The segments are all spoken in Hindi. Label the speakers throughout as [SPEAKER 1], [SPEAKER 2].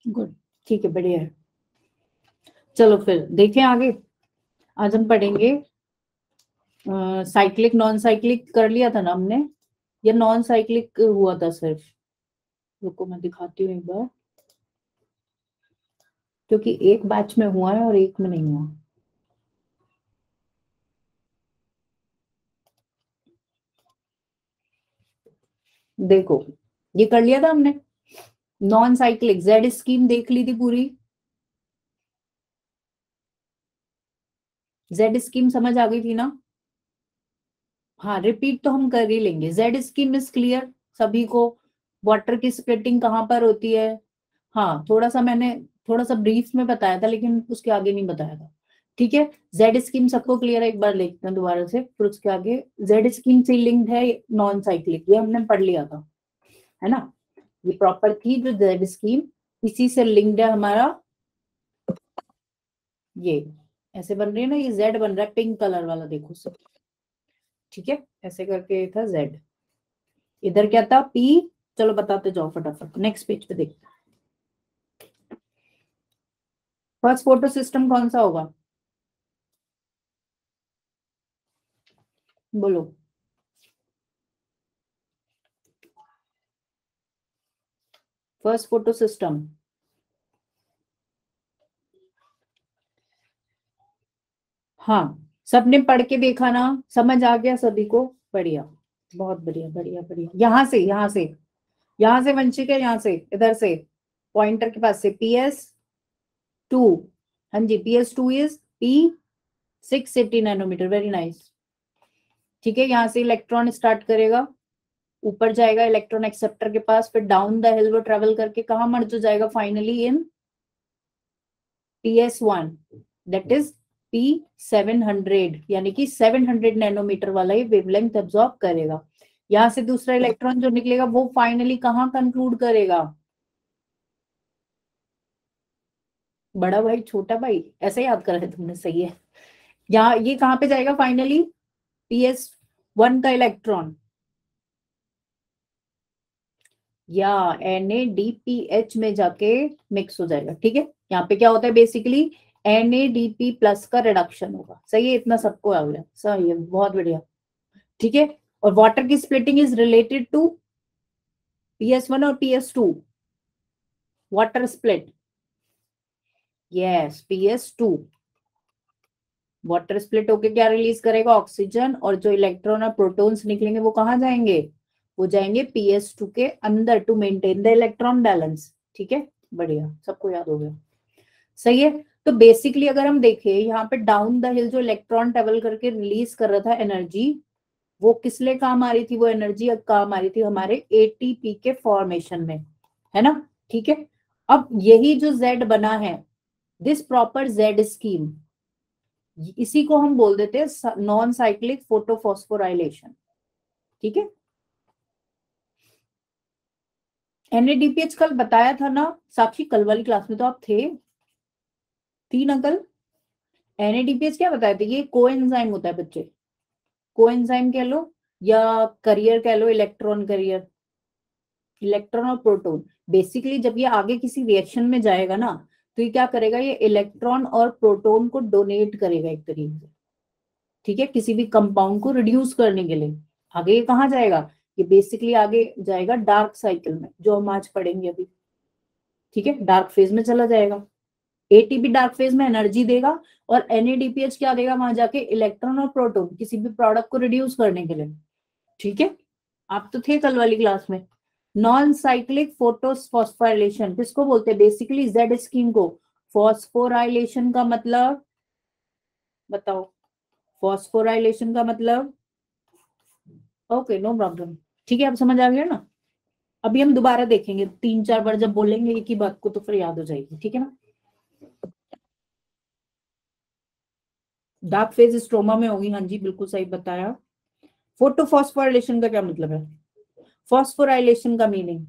[SPEAKER 1] गुड, ठीक है, बढ़िया है। चलो फिर देखें आगे। आज हम पढ़ेंगे साइक्लिक नॉन साइक्लिक कर लिया था ना हमने, या नॉन साइक्लिक हुआ था सिर्फ। रुको मैं दिखाती हूँ एक बार, क्योंकि एक बैच में हुआ है और एक में नहीं हुआ। देखो, ये कर लिया था हमने नॉन साइक्लिक, जेड स्कीम देख ली थी पूरी। जेड स्कीम समझ आ गई थी ना? हाँ, रिपीट तो हम कर ही लेंगे। जेड स्कीम इज क्लियर सभी को। वाटर की स्प्लिटिंग कहाँ पर होती है? हाँ, थोड़ा सा मैंने थोड़ा सा ब्रीफ में बताया था, लेकिन उसके आगे नहीं बताया था। ठीक है, जेड स्कीम सबको क्लियर है? एक बार देखते हैं दोबारा से, फिर उसके आगे। जेड स्कीम से लिंक्ड है नॉन साइक्लिक, ये हमने पढ़ लिया था, है ना? ये प्रॉपर थी जो जेड स्कीम, इसी से लिंक्ड है हमारा। ये ऐसे बन रही है ना, ये जेड बन रहा है पिंक कलर वाला, देखो सब। ठीक है, ऐसे करके ये था जेड, इधर क्या था पी। चलो बताते जाओ फटाफट, नेक्स्ट पेज पे देखते हैं। फर्स्ट फोटो सिस्टम कौन सा होगा? बोलो। फर्स्ट फोटो सिस्टम, हाँ, सबने पढ़ के देखा ना? समझ आ गया सभी को? बढ़िया, बहुत बढ़िया बढ़िया बढ़िया। यहाँ से वंशिक है, यहाँ से, इधर से, पॉइंटर के पास से, PS2। हाँ जी, PS2 is P680 nanometre, very nice. ठीक है, यहाँ से इलेक्ट्रॉन स्टार्ट करेगा, ऊपर जाएगा इलेक्ट्रॉन एक्सेप्टर के पास, फिर डाउन द हिल वो ट्रेवल करके कहाँ मर्ज हो जाएगा finally? In PS1, that is P700, यानी कि 700 नैनोमीटर वाला ये वेवलेंथ एब्जॉर्ब करेगा। यहां से दूसरा इलेक्ट्रॉन जो निकलेगा वो फाइनली कहाँ कंक्लूड करेगा? बड़ा भाई छोटा भाई, ऐसे याद करा है तुमने, सही है। यहाँ ये कहाँ पे जाएगा फाइनली? PS1 का इलेक्ट्रॉन या NADPH में जाके मिक्स हो जाएगा। ठीक है, यहाँ पे क्या होता है बेसिकली? NADP+ का रिडक्शन होगा। सही है, इतना सबको आ गया? सही है, बहुत बढ़िया। ठीक है, और वाटर की splitting is related to PS1 और PS2। Water split, yes, PS2। Water split होके क्या रिलीज करेगा? ऑक्सीजन, और जो इलेक्ट्रॉन और प्रोटॉन्स निकलेंगे वो कहाँ जाएंगे? वो जाएंगे PS2 के अंदर, to maintain the electron balance. ठीक है, बढ़िया, सबको याद हो गया। सही है। तो बेसिकली अगर हम देखें यहाँ पे डाउन द हिल जो इलेक्ट्रॉन ट्रेवल करके रिलीज कर रहा था एनर्जी, वो किस लिए काम आ रही थी? वो एनर्जी अब काम आ रही थी हमारे ATP के फॉर्मेशन में, है ना? ठीक है, अब यही जो Z बना है, दिस प्रॉपर Z स्कीम, इसी को हम बोल देते हैं नॉन साइक्लिक फोटोफॉस्फोराइलेशन। ठीक है, NADPH कल बताया था ना साक्षी? कल वाली क्लास में तो आप थे, थी ना कल? NADPH क्या बताए थे? ये कोएंजाइम होता है बच्चे, कोएंजाइम कह लो या करियर कह लो, इलेक्ट्रॉन करियर। इलेक्ट्रॉन और प्रोटॉन, बेसिकली जब ये आगे किसी रिएक्शन में जाएगा ना, तो ये क्या करेगा? ये इलेक्ट्रॉन और प्रोटॉन को डोनेट करेगा एक तरीके से। ठीक है, किसी भी कंपाउंड को रिड्यूस करने के लिए आगे ये कहाँ जाएगा? ये बेसिकली आगे जाएगा डार्क साइकिल में, जो हम आज पढ़ेंगे अभी। ठीक है, डार्क फेज में चला जाएगा। ATP डार्क फेज में एनर्जी देगा, और NADPH क्या देगा वहां जाके? इलेक्ट्रॉन और प्रोटॉन, किसी भी प्रोडक्ट को रिड्यूस करने के लिए। ठीक है, आप तो थे कल वाली क्लास में। नॉन साइक्लिक फोटोफॉस्फोराइलेशन किसको बोलते हैं? बेसिकली जेड स्कीम को। फॉस्फोराइलेशन का मतलब बताओ? फॉस्फोराइलेशन का मतलब, ओके, नो प्रॉब्लम। ठीक है, अब समझ आ गया ना? अभी हम दोबारा देखेंगे, 3-4 बार जब बोलेंगे एक ही बात को तो फिर याद हो जाएगी। ठीक है ना? डार्क फेज स्ट्रोमा में होगी, हाँ जी, बिल्कुल सही बताया। फोटोफॉस्फोराइलेशन का क्या मतलब है? फॉस्फोराइलेशन का मीनिंग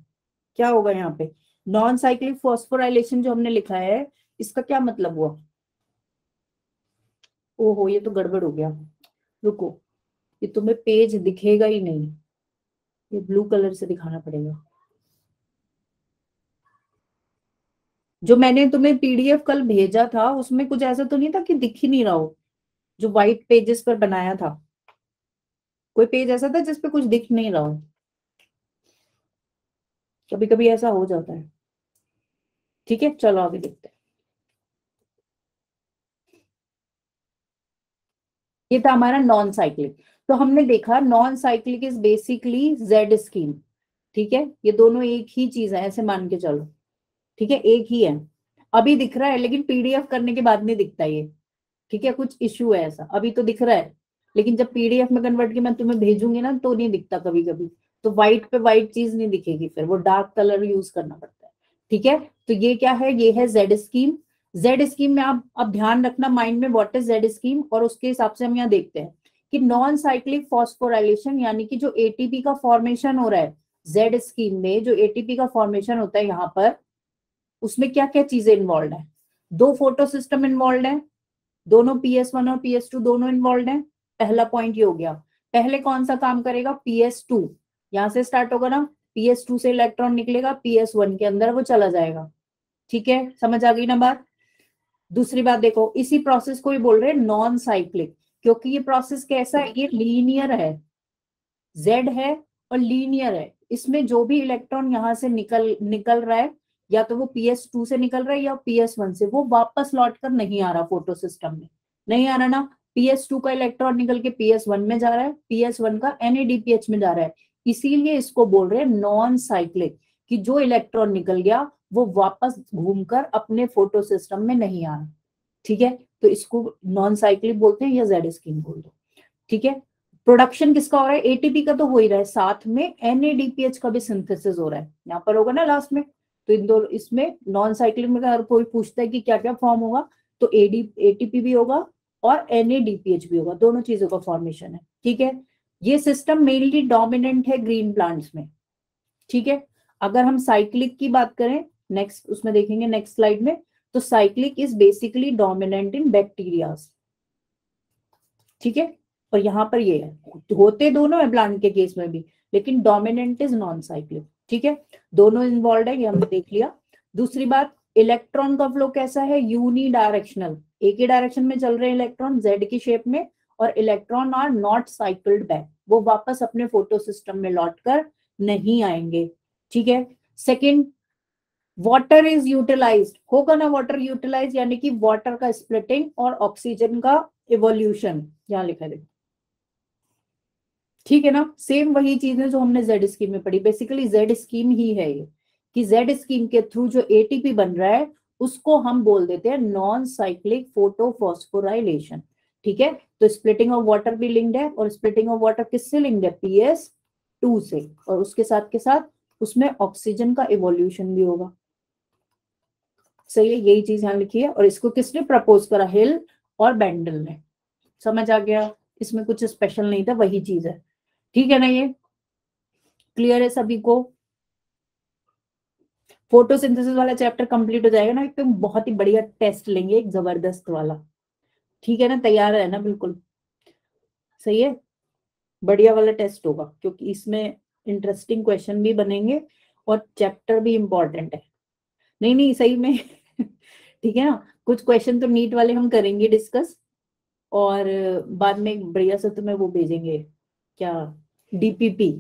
[SPEAKER 1] क्या होगा यहाँ पे? नॉन साइक्लिक फॉस्फोराइलेशन जो हमने लिखा है, इसका क्या मतलब हुआ? ओहो, ये तो गड़बड़ हो गया। रुको, ये तुम्हें पेज दिखेगा ही नहीं, ये ब्लू कलर से दिखाना पड़ेगा। जो मैंने तुम्हें पीडीएफ कल भेजा था उसमें कुछ ऐसा तो नहीं था कि दिख ही नहीं रहा हो, जो व्हाइट पेजेस पर बनाया था? कोई पेज ऐसा था जिसपे कुछ दिख नहीं रहा हो? कभी कभी ऐसा हो जाता है। ठीक है, चलो आगे देखते हैं। ये था हमारा नॉन साइक्लिक। तो हमने देखा non cyclic is basically Z scheme. ठीक है, ये दोनों एक ही चीज है, ऐसे मान के चलो। ठीक है, एक ही है। अभी दिख रहा है लेकिन पीडीएफ करने के बाद नहीं दिखता ये। ठीक है, कुछ इश्यू है ऐसा, अभी तो दिख रहा है लेकिन जब पीडीएफ में कन्वर्ट के मैं तुम्हें भेजूंगी ना तो नहीं दिखता कभी कभी। तो व्हाइट पे व्हाइट चीज नहीं दिखेगी, फिर वो डार्क कलर यूज करना पड़ता है। ठीक है, तो ये क्या है, ये है जेड स्कीम। जेड स्कीम में आप अब ध्यान रखना माइंड में, व्हाट इज जेड स्कीम, और उसके हिसाब से हम यहाँ देखते हैं कि नॉन साइक्लिक फॉस्फोराइलेशन यानी कि जो एटीपी का फॉर्मेशन हो रहा है जेड स्कीम में, जो एटीपी का फॉर्मेशन होता है यहाँ पर, उसमें क्या क्या चीजें इन्वॉल्व है? दो फोटो सिस्टम इन्वॉल्व है, दोनों PS1 और PS2 दोनों इन्वॉल्व हैं। पहला पॉइंट ये हो गया। पहले कौन सा काम करेगा? PS2 यहां से स्टार्ट होगा ना, PS2 से इलेक्ट्रॉन निकलेगा, PS1 के अंदर वो चला जाएगा। ठीक है, समझ आ गई ना बात? दूसरी बात देखो, इसी प्रोसेस को ही बोल रहे हैं नॉन साइक्लिक, क्योंकि ये प्रोसेस कैसा है, ये लीनियर है। जेड है और लीनियर है, इसमें जो भी इलेक्ट्रॉन यहां से निकल निकल रहा है, या तो वो PS2 से निकल रहा है या PS1 से, वो वापस लौट कर नहीं आ रहा फोटो सिस्टम में। नहीं आ रहा ना, PS2 का इलेक्ट्रॉन निकल के PS1 में जा रहा है, PS1 का NADPH में जा रहा है। इसीलिए इसको बोल रहे हैं नॉन साइक्लिक, कि जो इलेक्ट्रॉन निकल गया वो वापस घूमकर अपने फोटो सिस्टम में नहीं आ रहा। ठीक है, तो इसको नॉन साइक्लिक बोलते हैं या जेड स्कीम बोल दो। ठीक है, प्रोडक्शन किसका हो रहा है? एटीपी का तो हो ही रहा है, साथ में NADPH का भी सिंथेसिस हो रहा है, यहाँ पर होगा ना लास्ट में। तो इन दोनों, इसमें नॉन साइक्लिक में अगर कोई पूछता है कि क्या क्या फॉर्म होगा, तो एटीपी भी होगा और NADPH भी होगा, दोनों चीजों का फॉर्मेशन है। ठीक है, ये सिस्टम मेनली डोमिनेंट है ग्रीन प्लांट्स में। ठीक है, अगर हम साइक्लिक की बात करें, नेक्स्ट उसमें देखेंगे नेक्स्ट स्लाइड में, तो cyclic is basically dominant in bacterias. ठीक है, और यहाँ पर ये है, होते दोनों है प्लांट के केस में भी, लेकिन डोमिनेंट इज नॉन साइक्लिक। ठीक है, दोनों इन्वॉल्व है, ये हमने देख लिया। दूसरी बात, इलेक्ट्रॉन का फ्लो कैसा है? यूनी डायरेक्शनल, एक ही डायरेक्शन में चल रहे हैं इलेक्ट्रॉन जेड की शेप में, और electron are not cycled back, वो वापस अपने फोटो सिस्टम में लौट कर नहीं आएंगे। ठीक है, सेकेंड, वाटर इज यूटिलाइज्ड, होगा ना वाटर यूटिलाइज, यानी कि वाटर का स्प्लिटिंग और ऑक्सीजन का इवोल्यूशन, यहां लिखा है। ठीक है ना, सेम वही चीज है जो हमने जेड स्कीम में पढ़ी, बेसिकली जेड स्कीम ही है ये, कि जेड स्कीम के थ्रू जो एटीपी बन रहा है उसको हम बोल देते हैं नॉन साइक्लिक फोटोफॉस्फोराइलेशन। ठीक है, तो स्प्लिटिंग ऑफ वाटर भी लिंक्ड है, और स्प्लिटिंग ऑफ वाटर किससे लिंक्ड है? PS2 से, और उसके साथ के साथ उसमें ऑक्सीजन का इवोल्यूशन भी होगा। सही है, यही चीज यहाँ लिखी है, और इसको किसने प्रपोज करा? हिल और बेंडल ने। समझ आ गया, इसमें कुछ स्पेशल नहीं था, वही चीज है। ठीक है ना, ये क्लियर है सभी को? फोटोसिंथेसिस वाला चैप्टर कंप्लीट हो जाएगा ना, एक तो बहुत ही बढ़िया टेस्ट लेंगे, एक जबरदस्त वाला। ठीक है ना, तैयार है ना? बिल्कुल सही है, बढ़िया वाला टेस्ट होगा, क्योंकि इसमें इंटरेस्टिंग क्वेश्चन भी बनेंगे और चैप्टर भी इंपॉर्टेंट है। नहीं नहीं, सही में ठीक है ना, कुछ क्वेश्चन तो नीट वाले हम करेंगे डिस्कस, और बाद में बढ़िया से तुम्हें वो भेजेंगे, क्या, DPP।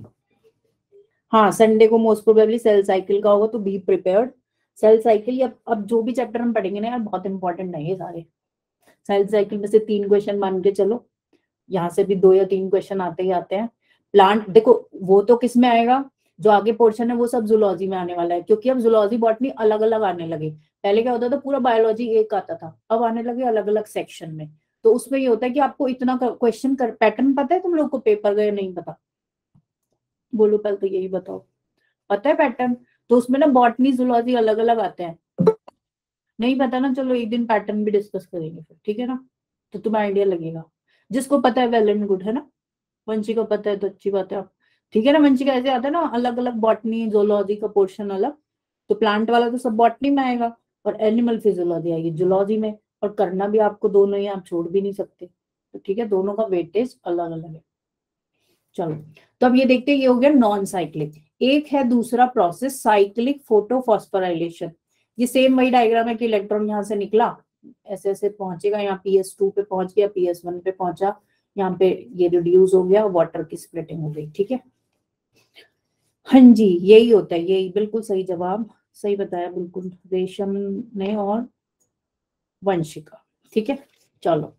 [SPEAKER 1] हाँ, संडे को मोस्ट प्रोबेबली सेल साइकिल का होगा, तो बी प्रिपेयर्ड। सेल साइकिल, या अब जो भी चैप्टर हम पढ़ेंगे ना यार, बहुत इंपॉर्टेंट है ये सारे। सेल साइकिल में से 3 क्वेश्चन मान के चलो, यहाँ से भी 2 या 3 क्वेश्चन आते ही आते हैं। प्लांट देखो, वो तो किस में आएगा, जो आगे पोर्शन है वो सब जूलॉजी में आने वाला है, क्योंकि अब जूलॉजी बॉटनी अलग अलग आने लगे। पहले क्या होता था, पूरा बायोलॉजी एक आता था, अब आने लगे अलग अलग सेक्शन में। तो उसमें ये होता है कि आपको इतना क्वेश्चन कर पैटर्न पता है, तुम लोग को पेपर गए नहीं पता? बोलो पहले तो यही बताओ, पता है पैटर्न? तो उसमें ना बॉटनी जूलॉजी अलग अलग आते हैं। नहीं पता ना, चलो एक दिन पैटर्न भी डिस्कस करेंगे फिर, ठीक है ना, तो तुम्हें आइडिया लगेगा। जिसको पता है वेल एंड गुड, है ना? वंशी को पता है तो अच्छी बात है। ठीक है ना, वंशी का ऐसे आता है ना, अलग अलग बॉटनी जूलॉजी का पोर्शन अलग, तो प्लांट वाला तो सब बॉटनी में आएगा, और एनिमल फिजियोलॉजी आएगी जूलॉजी में। और करना भी आपको दोनों ही, आप छोड़ भी नहीं सकते, तो ठीक है, दोनों का वेटेज अलग अलग है। चलो, तो अब ये देखते हैं, ये हो गया नॉन साइक्लिक। एक है दूसरा प्रोसेस, साइक्लिक फोटोफॉस्फोराइलेशन। ये सेम वही डायग्राम है कि इलेक्ट्रॉन यहाँ से निकला, ऐसे ऐसे पहुंचेगा, यहाँ PS2 पे पहुंच गया, PS1 पे पहुंचा, यहाँ पे ये रिड्यूस हो गया, वाटर की स्प्लिटिंग हो गई। ठीक है, हाँ जी, यही होता है, यही बिल्कुल सही जवाब, सही बताया बिल्कुल रेशम ने और वंशिका। ठीक है, चलो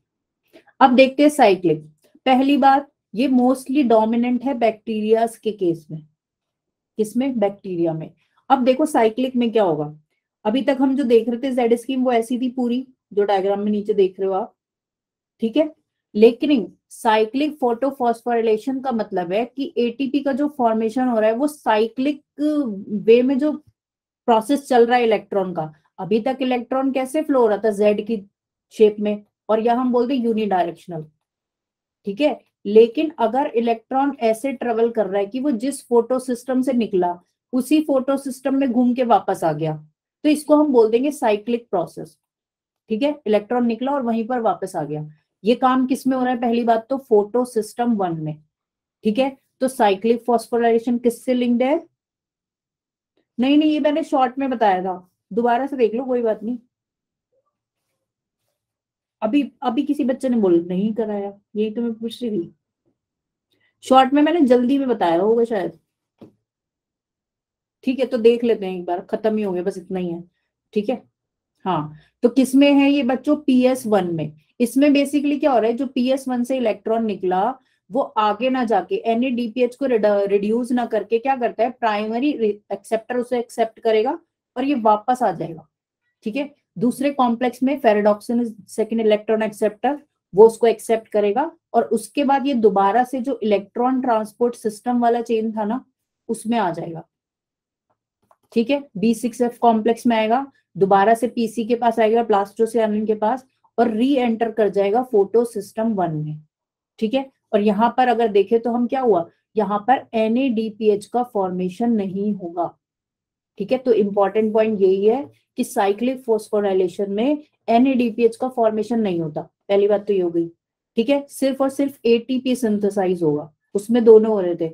[SPEAKER 1] अब देखते हैं साइक्लिक। पहली बात, ये मोस्टली डोमिनेंट है बैक्टीरियाज के केस में। किसमें? बैक्टीरिया में। अब देखो साइक्लिक में क्या होगा, अभी तक हम जो देख रहे थे जेड स्कीम वो ऐसी थी पूरी, जो डायग्राम में नीचे देख रहे हो आप। ठीक है, लेकिन साइक्लिक फोटोफॉस्फोराइलेशन का मतलब है कि एटीपी का जो फॉर्मेशन हो रहा है वो साइक्लिक वे में जो प्रोसेस चल रहा है इलेक्ट्रॉन का। अभी तक इलेक्ट्रॉन कैसे फ्लो हो रहा था? जेड की शेप में, और यह हम बोलते हैं यूनिडायरेक्शनल। ठीक है, लेकिन अगर इलेक्ट्रॉन ऐसे ट्रेवल कर रहा है कि वो जिस फोटो सिस्टम से निकला उसी फोटो सिस्टम में घूम के वापस आ गया, तो इसको हम बोल देंगे साइक्लिक प्रोसेस। ठीक है, इलेक्ट्रॉन निकला और वहीं पर वापस आ गया। ये काम किस में हो रहा है? पहली बात तो फोटो सिस्टम 1 में। ठीक है, तो साइक्लिक फॉस्फोराइलेशन किससे लिंक्ड है? नहीं नहीं, ये मैंने शॉर्ट में बताया था, दोबारा से देख लो, कोई बात नहीं। अभी अभी किसी बच्चे ने बोल नहीं कराया, यही तो मैं पूछ रही थी। शॉर्ट में मैंने जल्दी में बताया होगा शायद। ठीक है, तो देख लेते हैं एक बार, खत्म ही हो गया, बस इतना ही है। ठीक है, हाँ, तो किसमें है ये बच्चों? PS1 में। इसमें बेसिकली क्या हो रहा है, जो PS1 से इलेक्ट्रॉन निकला वो आगे ना जाके NADPH को रिड्यूस ना करके क्या करता है, प्राइमरी एक्सेप्टर उसे एक्सेप्ट करेगा और ये वापस आ जाएगा। ठीक है, दूसरे कॉम्प्लेक्स में फेरेडॉक्सिन सेकेंड इलेक्ट्रॉन एक्सेप्टर, वो उसको एक्सेप्ट करेगा और उसके बाद ये दोबारा से जो इलेक्ट्रॉन ट्रांसपोर्ट सिस्टम वाला चेन था ना उसमें आ जाएगा। ठीक है, B6F कॉम्प्लेक्स में आएगा, दोबारा से PC के पास आएगा, प्लास्टोसियानिन के पास, और री एंटर कर जाएगा फोटो सिस्टम 1 में। ठीक है, और यहां पर अगर देखें तो हम क्या हुआ, यहाँ पर NADPH का फॉर्मेशन नहीं होगा। ठीक है, तो इंपॉर्टेंट पॉइंट यही है कि साइक्लिक फॉस्फोराइलेशन में NADPH का फॉर्मेशन नहीं होता। पहली बात तो ये हो गई। ठीक है, सिर्फ और सिर्फ ATP सिंथेसाइज होगा, उसमें दोनों हो रहे थे।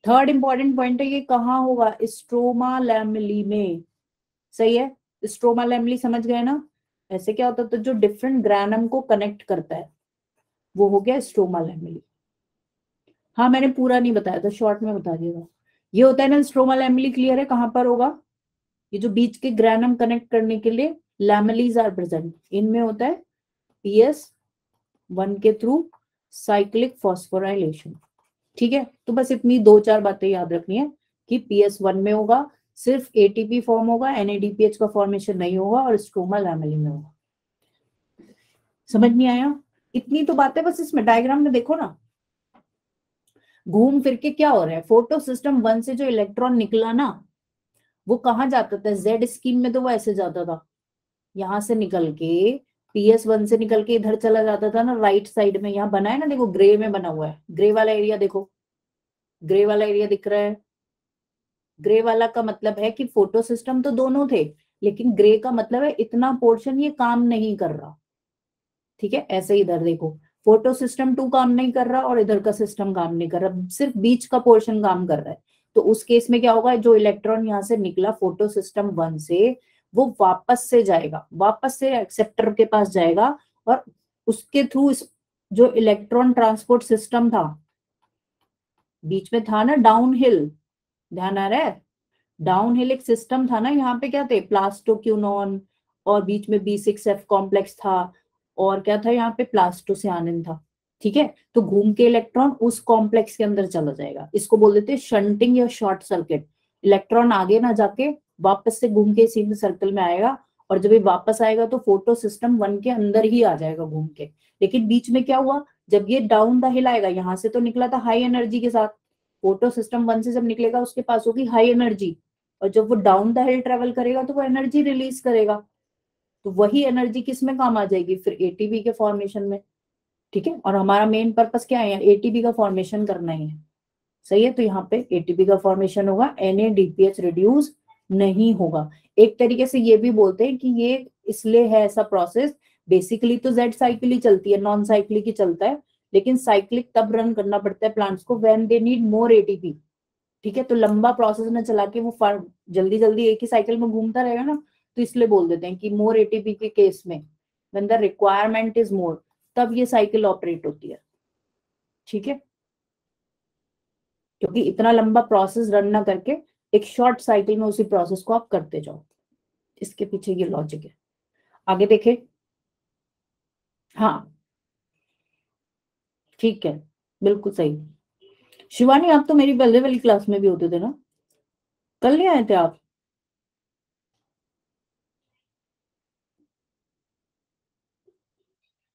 [SPEAKER 1] थर्ड इंपॉर्टेंट पॉइंट है, ये कहाँ होगा? स्ट्रोमा लैमेली में। सही है, स्ट्रोमा लैमेली समझ गए ना? ऐसे क्या होता है, तो जो डिफरेंट ग्रैनम को कनेक्ट करता है वो हो गया स्ट्रोमा लैमेली। हाँ, मैंने पूरा नहीं बताया था, शॉर्ट में बता दिया था। ये होता है ना स्ट्रोमा लैमेली, क्लियर है? कहाँ पर होगा? ये जो बीच के ग्रैनम कनेक्ट करने के लिए लैमेलीज आर प्रेजेंट, इनमें होता है PS1 के थ्रू साइक्लिक फॉस्फोराइलेशन। ठीक है, तो बस इतनी 2-4 बातें याद रखनी है कि PS1 में होगा, सिर्फ ATP फॉर्म होगा, NADPH का फॉर्मेशन नहीं होगा, और स्ट्रोमा लैमेली में होगा। समझ नहीं आया? इतनी तो बातें बस इसमें डायग्राम में देखो ना, घूम फिर के क्या हो रहा है, फोटो सिस्टम 1 से जो इलेक्ट्रॉन निकला ना वो कहाँ जाता था? जेड स्कीम में तो वो ऐसे जाता था, यहां से निकल के PS1 से निकल के इधर चला जाता था ना, राइट साइड में। यहाँ बना है ना, देखो ग्रे में बना हुआ है, ग्रे वाला एरिया देखो, ग्रे वाला एरिया दिख रहा है। ग्रे वाला का मतलब है कि फोटो सिस्टम तो दोनों थे, लेकिन ग्रे का मतलब है इतना पोर्शन ये काम नहीं कर रहा। ठीक है, ऐसे इधर देखो, फोटो सिस्टम 2 काम नहीं कर रहा और इधर का सिस्टम काम नहीं कर रहा, सिर्फ बीच का पोर्शन काम कर रहा है। तो उस केस में क्या होगा, जो इलेक्ट्रॉन यहाँ से निकला फोटो सिस्टम 1 से वो वापस से जाएगा, वापस से एक्सेप्टर के पास जाएगा, और उसके थ्रू जो इलेक्ट्रॉन ट्रांसपोर्ट सिस्टम था, बीच में था ना डाउन हिल, ध्यान आ रहा है? डाउन हिल एक सिस्टम था ना, यहाँ पे क्या थे, प्लास्टोक्यूनॉन, और बीच में B6F कॉम्प्लेक्स था, और क्या था यहाँ पे, प्लास्टोसियानिन था। ठीक है, तो घूम के इलेक्ट्रॉन उस कॉम्प्लेक्स के अंदर चला जाएगा, इसको बोल देते हैं शंटिंग या शॉर्ट सर्किट। इलेक्ट्रॉन आगे ना जाके वापस से घूम के इसी सर्कल में आएगा, और जब ये वापस आएगा तो फोटो सिस्टम 1 के अंदर ही आ जाएगा घूम के। लेकिन बीच में क्या हुआ, जब ये डाउन द हिल आएगा, यहाँ से तो निकला था हाई एनर्जी के साथ, फोटो सिस्टम 1 से जब निकलेगा उसके पास होगी हाई एनर्जी, और जब वो डाउन द हिल ट्रेवल करेगा तो वो एनर्जी रिलीज करेगा, तो वही एनर्जी किस में काम आ जाएगी, फिर ATP के फॉर्मेशन में। ठीक है, और हमारा मेन पर्पस क्या है, ATP का फॉर्मेशन करना ही है। सही है, तो यहाँ पे ATP का फॉर्मेशन होगा, NADPH रिड्यूस नहीं होगा। एक तरीके से ये भी बोलते हैं कि ये इसलिए है ऐसा प्रोसेस, बेसिकली तो जेड साइकिल ही चलती है, नॉन साइक्लिक ही चलता है, लेकिन साइक्लिक तब रन करना पड़ता है प्लांट्स को when they need more ATP। ठीक है, तो लंबा प्रोसेस ना चला के वो जल्दी जल्दी एक ही साइकिल में घूमता रहेगा ना, तो इसलिए बोल देते हैं कि मोर एटीपी के केस में when the requirement is more, तब ये साइकिल ऑपरेट होती है। ठीक है, क्योंकि इतना लंबा प्रोसेस रन ना करके एक शॉर्ट साइकिल में उसी प्रोसेस को आप करते जाओ, इसके पीछे ये लॉजिक है। आगे देखे। हाँ ठीक है, बिल्कुल सही। शिवानी आप तो मेरी पहले वाली क्लास में भी होते थे ना, कल नहीं आए थे आप?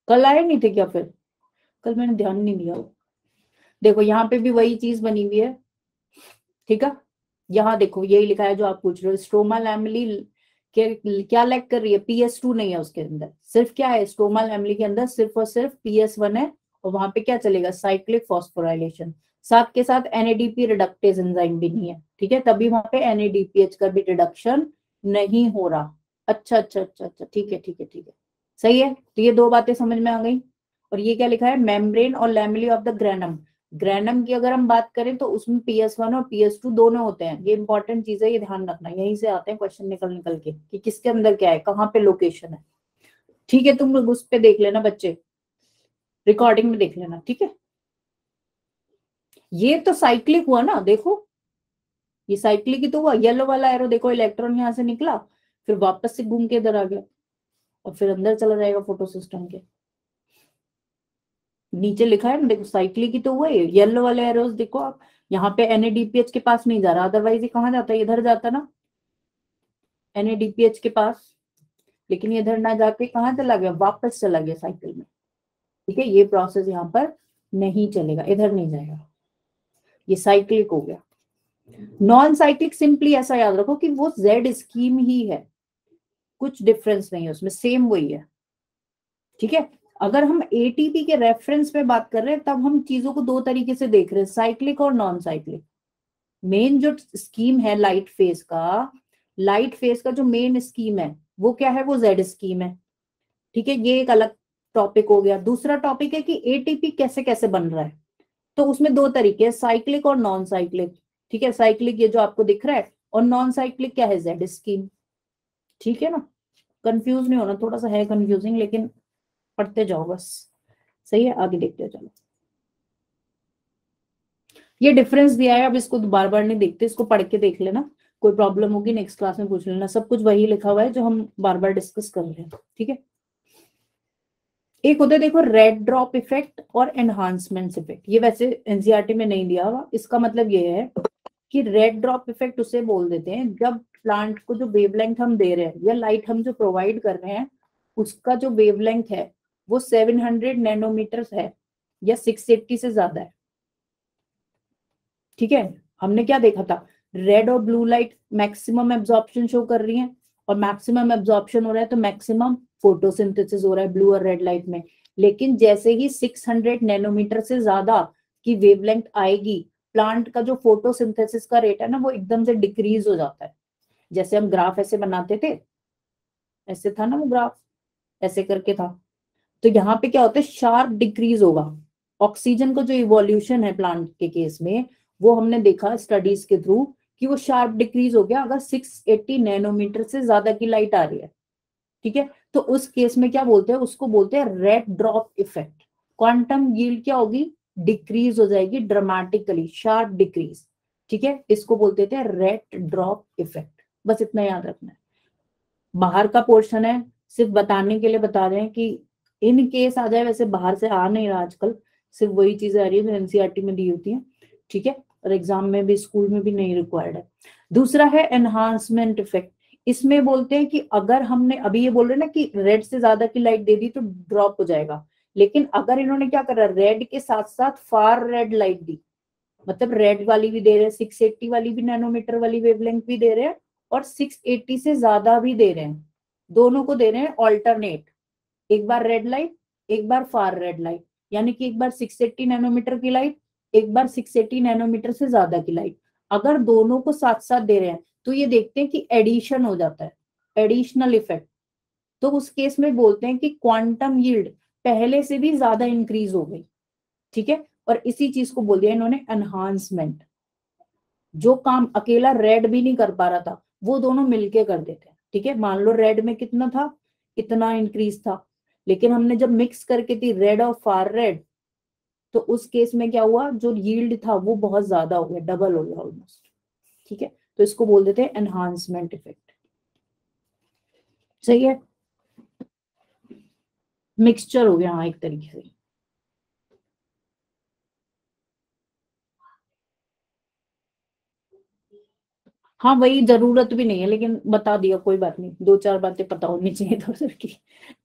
[SPEAKER 1] कल आए नहीं थे क्या फिर? कल मैंने ध्यान नहीं दिया। देखो यहाँ पे भी वही चीज बनी हुई है। ठीक है, यहाँ देखो यही लिखा है जो आप पूछ रहे हो, स्ट्रोमा लैमेली के क्या लैक कर रही है, PS2 नहीं है उसके अंदर, सिर्फ क्या है, स्ट्रोमा लैमेली के अंदर सिर्फ और सिर्फ PS1 है, और वहां पे क्या चलेगा, साइक्लिक फॉस्फोराइलेशन, साथ के साथ NADP रिडक्टेज एंजाइम भी नहीं है। ठीक है, तभी वहां पे NADPH का भी रिडक्शन नहीं हो रहा। अच्छा अच्छा अच्छा अच्छा, ठीक है ठीक है ठीक है, सही है। तो ये दो बातें समझ में आ गई। और ये क्या लिखा है, मेम्ब्रेन और lamellae of the granum. Granum की अगर हम बात करें तो उसमें PS1 और PS2 दोनों होते हैं, ये इंपॉर्टेंट चीज है, ये ध्यान रखना, यहीं से आते हैं क्वेश्चन निकल निकल के कि किसके अंदर क्या है, कहाँ पे लोकेशन है। ठीक है, तुम लोग उस पे देख लेना बच्चे, रिकॉर्डिंग में देख लेना। ठीक है, ये तो साइक्लिक हुआ ना, देखो ये साइक्लिक ही तो हुआ, येलो वाला एरो देखो, इलेक्ट्रॉन यहाँ से निकला, फिर वापस से घूम के इधर आ गया, और फिर अंदर चला जाएगा फोटो सिस्टम के। नीचे लिखा है ना देखो, साइक्लिक ही तो हुआ है, येलो वाले एरोस देखो आप, यहाँ पे NADPH के पास नहीं जा रहा, अदरवाइज ये कहाँ जाता है, इधर जाता ना NADPH के पास, लेकिन ये इधर ना जाके कहाँ चला गया, वापस चला गया साइकिल में। ठीक है, ये प्रोसेस यहाँ पर नहीं चलेगा, इधर नहीं जाएगा, ये साइक्लिक हो गया। नॉन साइक्लिक सिंपली ऐसा याद रखो कि वो Z स्कीम ही है, कुछ डिफरेंस नहीं है उसमें, सेम वही है। ठीक है, अगर हम ATP के रेफरेंस में बात कर रहे हैं तब हम चीजों को दो तरीके से देख रहे हैं, साइक्लिक और नॉन साइक्लिक। मेन जो स्कीम है लाइट फेज का जो मेन स्कीम है वो क्या है, वो Z स्कीम है। ठीक है, ये एक अलग टॉपिक हो गया। दूसरा टॉपिक है कि ATP कैसे कैसे बन रहा है, तो उसमें दो तरीके हैं, साइक्लिक और नॉन साइक्लिक। ठीक है, साइक्लिक ये जो आपको दिख रहा है, और नॉन साइक्लिक क्या है, Z स्कीम। ठीक है ना, कंफ्यूज नहीं होना, थोड़ा सा है कंफ्यूजिंग, लेकिन पढ़ते जाओ बस। सही है, आगे देखते हो चलो। ये डिफरेंस दिया है, अब इसको बार बार नहीं देखते, इसको पढ़ के देख लेना, कोई प्रॉब्लम होगी नेक्स्ट क्लास में पूछ लेना, सब कुछ वही लिखा हुआ है जो हम बार बार डिस्कस कर रहे हैं। ठीक है, एक होता है देखो रेड ड्रॉप इफेक्ट और एनहांसमेंट इफेक्ट, ये वैसे एनसीईआरटी में नहीं दिया हुआ, इसका मतलब ये है कि रेड ड्रॉप इफेक्ट उसे बोल देते हैं जब प्लांट को जो वेवलेंथ हम दे रहे हैं या लाइट हम जो प्रोवाइड कर रहे हैं उसका जो वेवलेंथ है वो 700 नैनोमीटर है या 680 से ज्यादा है। ठीक है, हमने क्या देखा था, रेड और blue light maximum absorption show कर रही है, और मैक्सिमम एब्जॉर्प्शन हो रहा है तो मैक्सिमम फोटोसिंथेसिस हो रहा है ब्लू और रेड लाइट में। लेकिन जैसे ही 600 नैनोमीटर से ज्यादा की वेवलेंथ आएगी, प्लांट का जो फोटोसिंथेसिस का रेट है ना वो एकदम से डिक्रीज हो जाता है। जैसे हम ग्राफ ऐसे बनाते थे, ऐसे था ना वो ग्राफ, ऐसे करके था, तो यहाँ पे क्या होता है, शार्प डिक्रीज होगा। ऑक्सीजन का जो इवोल्यूशन है प्लांट के केस में, वो हमने देखा स्टडीज के थ्रू कि वो शार्प डिक्रीज हो गया अगर 680 नैनोमीटर से ज्यादा की लाइट आ रही है। ठीक है, तो उस केस में क्या बोलते हैं, उसको बोलते हैं red drop effect. Quantum yield क्या होगी, डिक्रीज हो जाएगी ड्रामेटिकली, शार्प डिक्रीज। ठीक है, इसको बोलते थे रेड ड्रॉप इफेक्ट, बस इतना याद रखना है। बाहर का पोर्शन है, सिर्फ बताने के लिए बता रहे हैं कि इन केस आ जाए, वैसे बाहर से आ नहीं रहा आजकल, सिर्फ वही चीजें आ रही है जो एनसीईआरटी में दी होती है। ठीक है, और एग्जाम में भी स्कूल में भी नहीं रिक्वायर्ड है। दूसरा है एनहांसमेंट इफेक्ट, इसमें बोलते हैं कि अगर हमने अभी ये बोल रहे ना कि रेड से ज्यादा की लाइट दे दी तो ड्रॉप हो जाएगा, लेकिन अगर इन्होंने क्या करा, रेड के साथ साथ फार रेड लाइट दी, मतलब रेड वाली भी दे रहे हैं, 680 वाली भी नैनोमीटर वाली वेवलेंथ भी दे रहे हैं, और 680 से ज्यादा भी दे रहे हैं, दोनों को दे रहे हैं ऑल्टरनेट, एक बार रेड लाइट एक बार फार रेड लाइट, यानी कि एक बार 680 नैनोमीटर की लाइट एक बार 680 नैनोमीटर से ज्यादा की लाइट। अगर दोनों को साथ साथ दे रहे हैं तो ये देखते हैं कि एडिशन हो जाता है, एडिशनल इफेक्ट, तो उस केस में बोलते हैं कि क्वांटम यील्ड पहले से भी ज्यादा इंक्रीज हो गई। ठीक है, और इसी चीज को बोल दिया इन्होंने एनहांसमेंट। जो काम अकेला रेड भी नहीं कर पा रहा था वो दोनों मिलके कर देते हैं। ठीक है, मान लो रेड में कितना था, इतना इंक्रीज था, लेकिन हमने जब मिक्स करके थी रेड और फार रेड, तो उस केस में क्या हुआ, जो यील्ड था वो बहुत ज्यादा हो गया, डबल हो गया ऑलमोस्ट। ठीक है, तो इसको बोल देते हैं एनहांसमेंट इफेक्ट। सही है, मिक्सचर हो गया हाँ एक तरीके से। हाँ वही, जरूरत भी नहीं है लेकिन बता दिया, कोई बात नहीं, दो चार बातें पता होनी चाहिए तो सर की।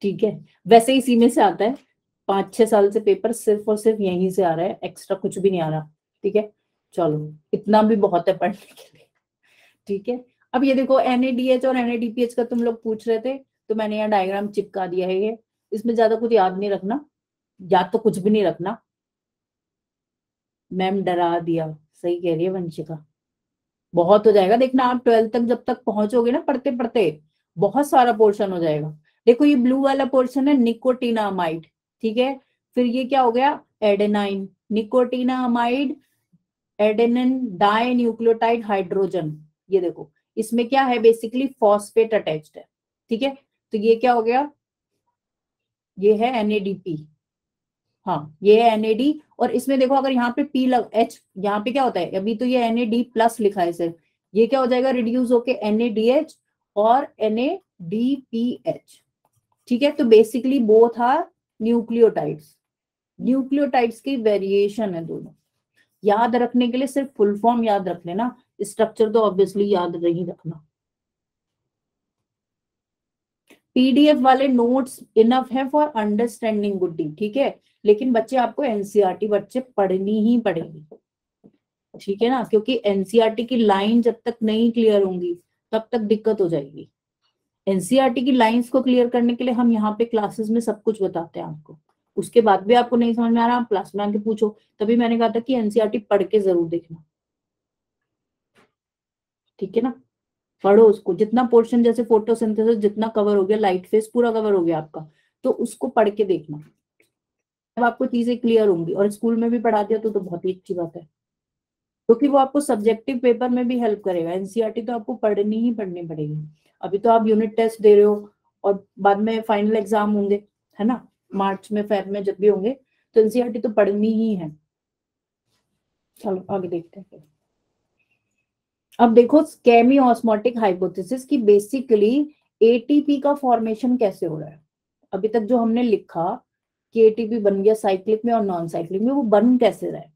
[SPEAKER 1] ठीक है, वैसे ही इसी में से आता है, 5-6 साल से पेपर सिर्फ और सिर्फ यहीं से आ रहा है, एक्स्ट्रा कुछ भी नहीं आ रहा। ठीक है, चलो इतना भी बहुत है पढ़ने के लिए। ठीक है, अब ये देखो एनएडीएच और एनएडीपीएच का तुम लोग पूछ रहे थे, तो मैंने यहाँ डायग्राम चिपका दिया है ये, इसमें ज्यादा कुछ याद नहीं रखना, याद तो कुछ भी नहीं रखना। मैम डरा दिया, सही कह रही है वंशिका, बहुत हो जाएगा, देखना आप 12th तक जब तक पहुंचोगे ना पढ़ते पढ़ते, बहुत सारा पोर्शन हो जाएगा। देखो ये ब्लू वाला पोर्शन है निकोटिनामाइड, ठीक है, फिर ये क्या हो गया, adenine, nicotinamide, adenine dinucleotide hydrogen, ये देखो इसमें क्या है, बेसिकली फॉस्फेट अटैच्ड है। ठीक है, तो ये क्या हो गया, ये है एनएडीपी, हाँ ये है एनएडी, और इसमें देखो अगर यहाँ पे पी लग एच, यहाँ पे क्या होता है, अभी तो ये एनएडी प्लस लिखा है सिर्फ, ये क्या हो जाएगा, रिड्यूस होके एनएडीएच और एनएडीपीएच। ठीक है, तो basically both are nucleotides, nucleotides की वेरिएशन है दोनों। याद रखने के लिए सिर्फ फुल फॉर्म याद रख लेना, स्ट्रक्चर तो ऑब्वियसली याद नहीं रखना। पीडीएफ वाले नोट्स इनफ है फॉर अंडरस्टैंडिंग गुड्डी, ठीक है, लेकिन बच्चे आपको एनसीईआरटी बच्चे पढ़नी ही पड़ेगी, ठीक है ना, क्योंकि एनसीईआरटी की लाइन जब तक नहीं क्लियर होंगी तब तक दिक्कत हो जाएगी। एनसीईआरटी की लाइंस को क्लियर करने के लिए हम यहाँ पे क्लासेस में सब कुछ बताते हैं आपको, उसके बाद भी आपको नहीं समझ में आ रहा, आप क्लास में आके पूछो, तभी मैंने कहा था कि एनसीईआरटी पढ़ के जरूर देखना। ठीक है ना, पढ़ो उसको, जितना पोर्शन जैसे फोटोसिंथेसिस जितना कवर हो गया, लाइट फेज पूरा कवर हो गया आपका, तो उसको पढ़ के देखना, अब आपको चीजें क्लियर होंगी, और स्कूल में भी पढ़ा दिया तो बहुत ही अच्छी बात है, क्योंकि वो आपको सब्जेक्टिव पेपर में भी हेल्प करेगा। एनसीईआरटी तो आपको पढ़नी ही पढ़नी पड़ेगी, अभी तो आप यूनिट टेस्ट दे रहे हो और बाद में फाइनल एग्जाम होंगे, है ना, मार्च में फेब में जब भी होंगे, तो एनसीईआरटी तो पढ़नी ही है। चलो आगे देखते हैं। अब देखो स्केमी ऑस्मोटिक हाइपोथेसिस की, बेसिकली एटीपी का फॉर्मेशन कैसे हो रहा है। अभी तक जो हमने लिखा कि एटीपी बन गया साइक्लिक में और नॉन साइक्लिक में, वो बन कैसे रहा है।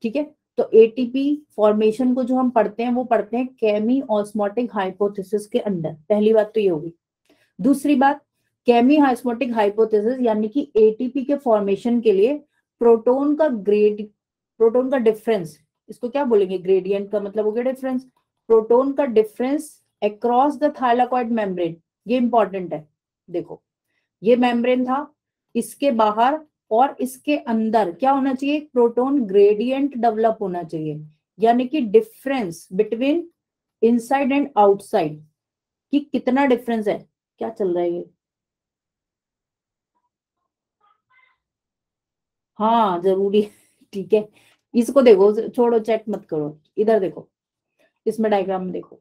[SPEAKER 1] ठीक है, तो एटीपी फॉर्मेशन को जो हम पढ़ते हैं वो पढ़ते हैं केमी ऑस्मोटिक हाइपोथेसिस के अंदर, पहली बात तो ये होगी। दूसरी बात, केमी ऑस्मोटिक हाइपोथेसिस यानी कि एटीपी के फॉर्मेशन के लिए प्रोटोन का ग्रेड, प्रोटोन का डिफरेंस, इसको क्या बोलेंगे, ग्रेडियंट का मतलब हो गया डिफरेंस, प्रोटोन का difference across the thylakoid membrane, ये इंपॉर्टेंट है। देखो ये मेम्ब्रेन था, इसके बाहर और इसके अंदर क्या होना चाहिए, प्रोटोन ग्रेडियंट डेवलप होना चाहिए, यानी कि difference between inside and outside, कि कितना डिफरेंस है, क्या चल रहा है ये, हाँ जरूरी है। ठीक है, इसको देखो, छोड़ो चेक मत करो, इधर देखो, इसमें डायग्राम में देखो,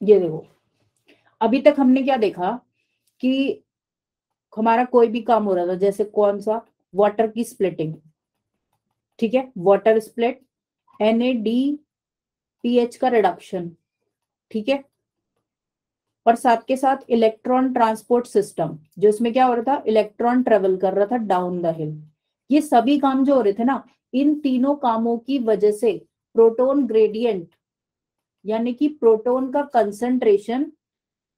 [SPEAKER 1] ये देखो, अभी तक हमने क्या देखा कि हमारा कोई भी काम हो रहा था, जैसे कौन सा, वाटर की स्प्लिटिंग, ठीक है, वाटर स्प्लिट, NaDPH का रिडक्शन, ठीक है, और साथ के साथ इलेक्ट्रॉन ट्रांसपोर्ट सिस्टम, जो इसमें क्या हो रहा था, इलेक्ट्रॉन ट्रेवल कर रहा था डाउन द हिल, ये सभी काम जो हो रहे थे ना, इन तीनों कामों की वजह से प्रोटोन ग्रेडियंट, यानी कि प्रोटोन का कंसंट्रेशन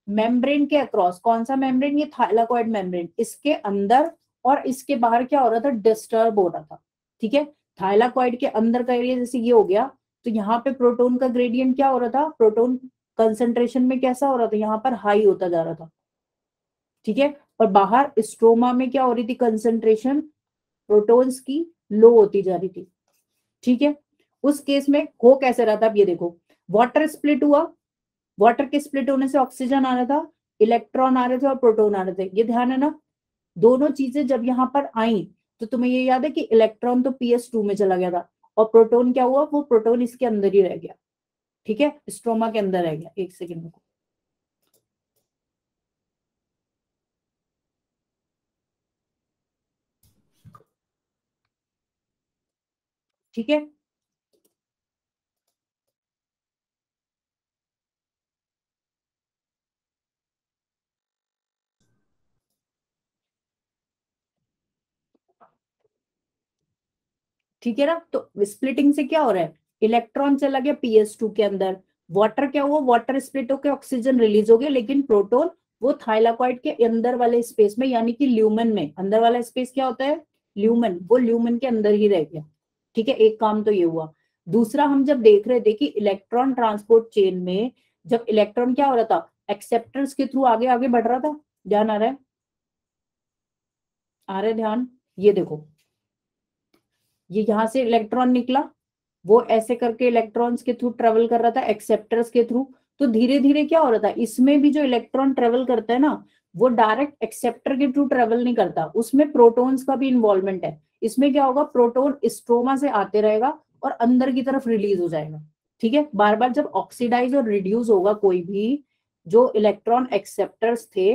[SPEAKER 1] मेम्ब्रेन के अक्रॉस, कौन सा मेम्ब्रेन, ये थाइलाकॉइड मेम्ब्रेन, इसके अंदर और इसके बाहर क्या हो रहा था, डिस्टर्ब हो रहा था। ठीक है, थाइलाकॉइड के अंदर का एरिया जैसे ये हो गया, तो यहाँ पे प्रोटोन का ग्रेडियंट क्या हो रहा था, प्रोटोन कंसंट्रेशन में कैसा हो रहा था, यहाँ पर हाई होता जा रहा था। ठीक है, और बाहर स्ट्रोमा में क्या हो रही थी, कंसंट्रेशन प्रोटोन्स की लो होती जा रही थी। ठीक है, उस केस में हो कैसे रहा था, अब ये देखो, वाटर स्प्लिट हुआ, वाटर के स्प्लिट होने से ऑक्सीजन आ रहा था, इलेक्ट्रॉन आ रहे थे और प्रोटोन आ रहे थे, ये ध्यान है ना, दोनों चीजें जब यहाँ पर आई, तो तुम्हें ये याद है कि इलेक्ट्रॉन तो PS2 में चला गया था, और प्रोटोन क्या हुआ, वो प्रोटोन इसके अंदर ही रह गया। ठीक है, स्ट्रोमा के अंदर रह गया। एक सेकेंड में, ठीक है। ठीक है ना, तो स्प्लिटिंग से क्या हो रहा है, इलेक्ट्रॉन चला गया PS2 के अंदर, वाटर क्या हुआ, वाटर स्प्लिट होकर ऑक्सीजन रिलीज हो गया, लेकिन प्रोटॉन वो थाइलाकॉइड के अंदर वाले स्पेस में, यानी कि ल्यूमेन में, अंदर वाला स्पेस क्या होता है, ल्यूमेन, वो ल्यूमेन के अंदर ही रह गया। ठीक है, एक काम तो ये हुआ। दूसरा, हम जब देख रहे थे कि इलेक्ट्रॉन ट्रांसपोर्ट चेन में जब इलेक्ट्रॉन क्या हो रहा था, एक्सेप्टर्स के थ्रू आगे आगे बढ़ रहा था, ध्यान आ रहा है, आ रहा है ध्यान, ये देखो, ये यहां से इलेक्ट्रॉन निकला, वो ऐसे करके इलेक्ट्रॉन्स के थ्रू ट्रेवल कर रहा था एक्सेप्टर्स के थ्रू। तो धीरे धीरे क्या हो रहा था, इसमें भी जो इलेक्ट्रॉन ट्रेवल करता है ना, वो डायरेक्ट एक्सेप्टर के थ्रू ट्रेवल नहीं करता, उसमें प्रोटॉन्स का भी इन्वॉल्वमेंट है। इसमें क्या होगा, प्रोटॉन स्ट्रोमा से आते रहेगा और अंदर की तरफ रिलीज हो जाएगा। ठीक है, बार बार जब ऑक्सीडाइज और रिड्यूस होगा कोई भी, जो इलेक्ट्रॉन एक्सेप्टर्स थे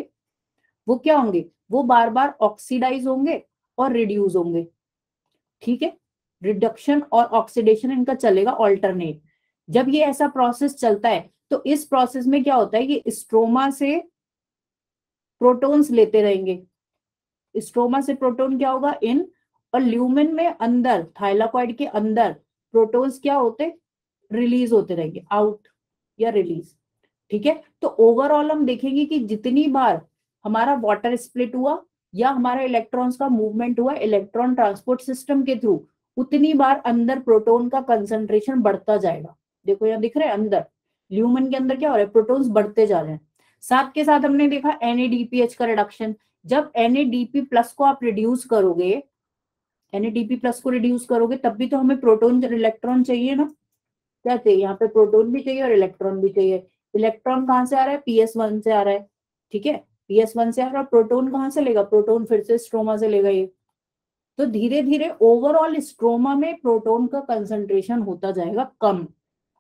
[SPEAKER 1] वो क्या होंगे, वो बार बार ऑक्सीडाइज होंगे और रिड्यूस होंगे। ठीक है, रिडक्शन और ऑक्सीडेशन इनका चलेगा ऑल्टरनेट। जब ये ऐसा प्रोसेस चलता है तो इस प्रोसेस में क्या होता है कि स्ट्रोमा से प्रोटॉन्स लेते रहेंगे, स्ट्रोमा से प्रोटॉन क्या होगा इन, और ल्यूमेन में अंदर थाइलाकॉइड के अंदर प्रोटॉन्स क्या होते, रिलीज होते रहेंगे, आउट या रिलीज। ठीक है, तो ओवरऑल हम देखेंगे कि जितनी बार हमारा वाटर स्प्लिट हुआ या हमारा इलेक्ट्रॉन्स का मूवमेंट हुआ इलेक्ट्रॉन ट्रांसपोर्ट सिस्टम के थ्रू, उतनी बार अंदर प्रोटॉन का कंसंट्रेशन बढ़ता जाएगा। देखो यहाँ दिख रहा है, अंदर ल्यूमेन के अंदर क्या हो रहा है, प्रोटॉन्स बढ़ते जा रहे हैं। साथ के साथ हमने देखा NADPH का रिडक्शन। जब NADP प्लस को आप रिड्यूस करोगे, NADP प्लस को रिड्यूस करोगे, तब भी तो हमें प्रोटॉन इलेक्ट्रॉन चाहिए ना, क्या चाहिए, यहाँ पे प्रोटॉन भी चाहिए और इलेक्ट्रॉन भी चाहिए। इलेक्ट्रॉन कहाँ से आ रहा है, PS1 से आ रहा है। ठीक है, PS1 से आ रहा है, प्रोटॉन कहाँ से लेगा, प्रोटॉन फिर से स्ट्रोमा से लेगा ये। तो धीरे धीरे ओवरऑल स्ट्रोमा में प्रोटॉन का कंसंट्रेशन होता जाएगा कम,